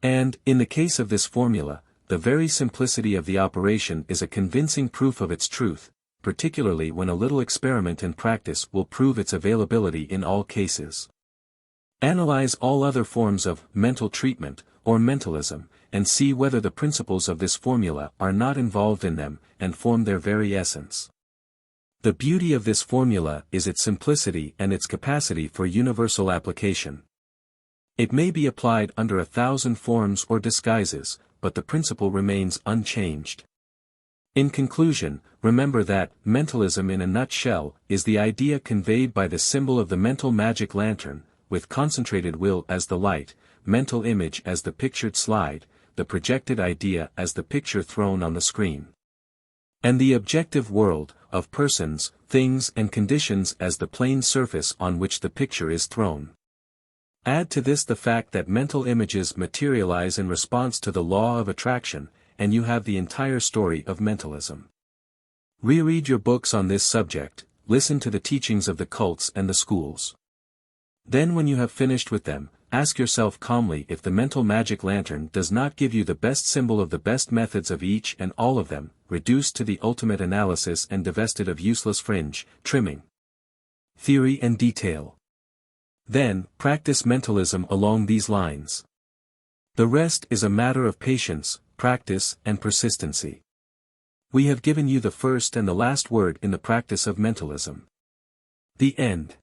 And, in the case of this formula, the very simplicity of the operation is a convincing proof of its truth, particularly when a little experiment and practice will prove its availability in all cases. Analyze all other forms of mental treatment, or mentalism, and see whether the principles of this formula are not involved in them, and form their very essence. The beauty of this formula is its simplicity and its capacity for universal application. It may be applied under 1,000 forms or disguises, but the principle remains unchanged. In conclusion, remember that mentalism in a nutshell is the idea conveyed by the symbol of the mental magic lantern, with concentrated will as the light, mental image as the pictured slide, the projected idea as the picture thrown on the screen. And the objective world, of persons, things and conditions as the plane surface on which the picture is thrown. Add to this the fact that mental images materialize in response to the law of attraction, and you have the entire story of mentalism. Reread your books on this subject, listen to the teachings of the cults and the schools. Then when you have finished with them, ask yourself calmly if the mental magic lantern does not give you the best symbol of the best methods of each and all of them, reduced to the ultimate analysis and divested of useless fringe, trimming, theory and detail. Then, practice mentalism along these lines. The rest is a matter of patience, practice and persistency. We have given you the first and the last word in the practice of mentalism. The end.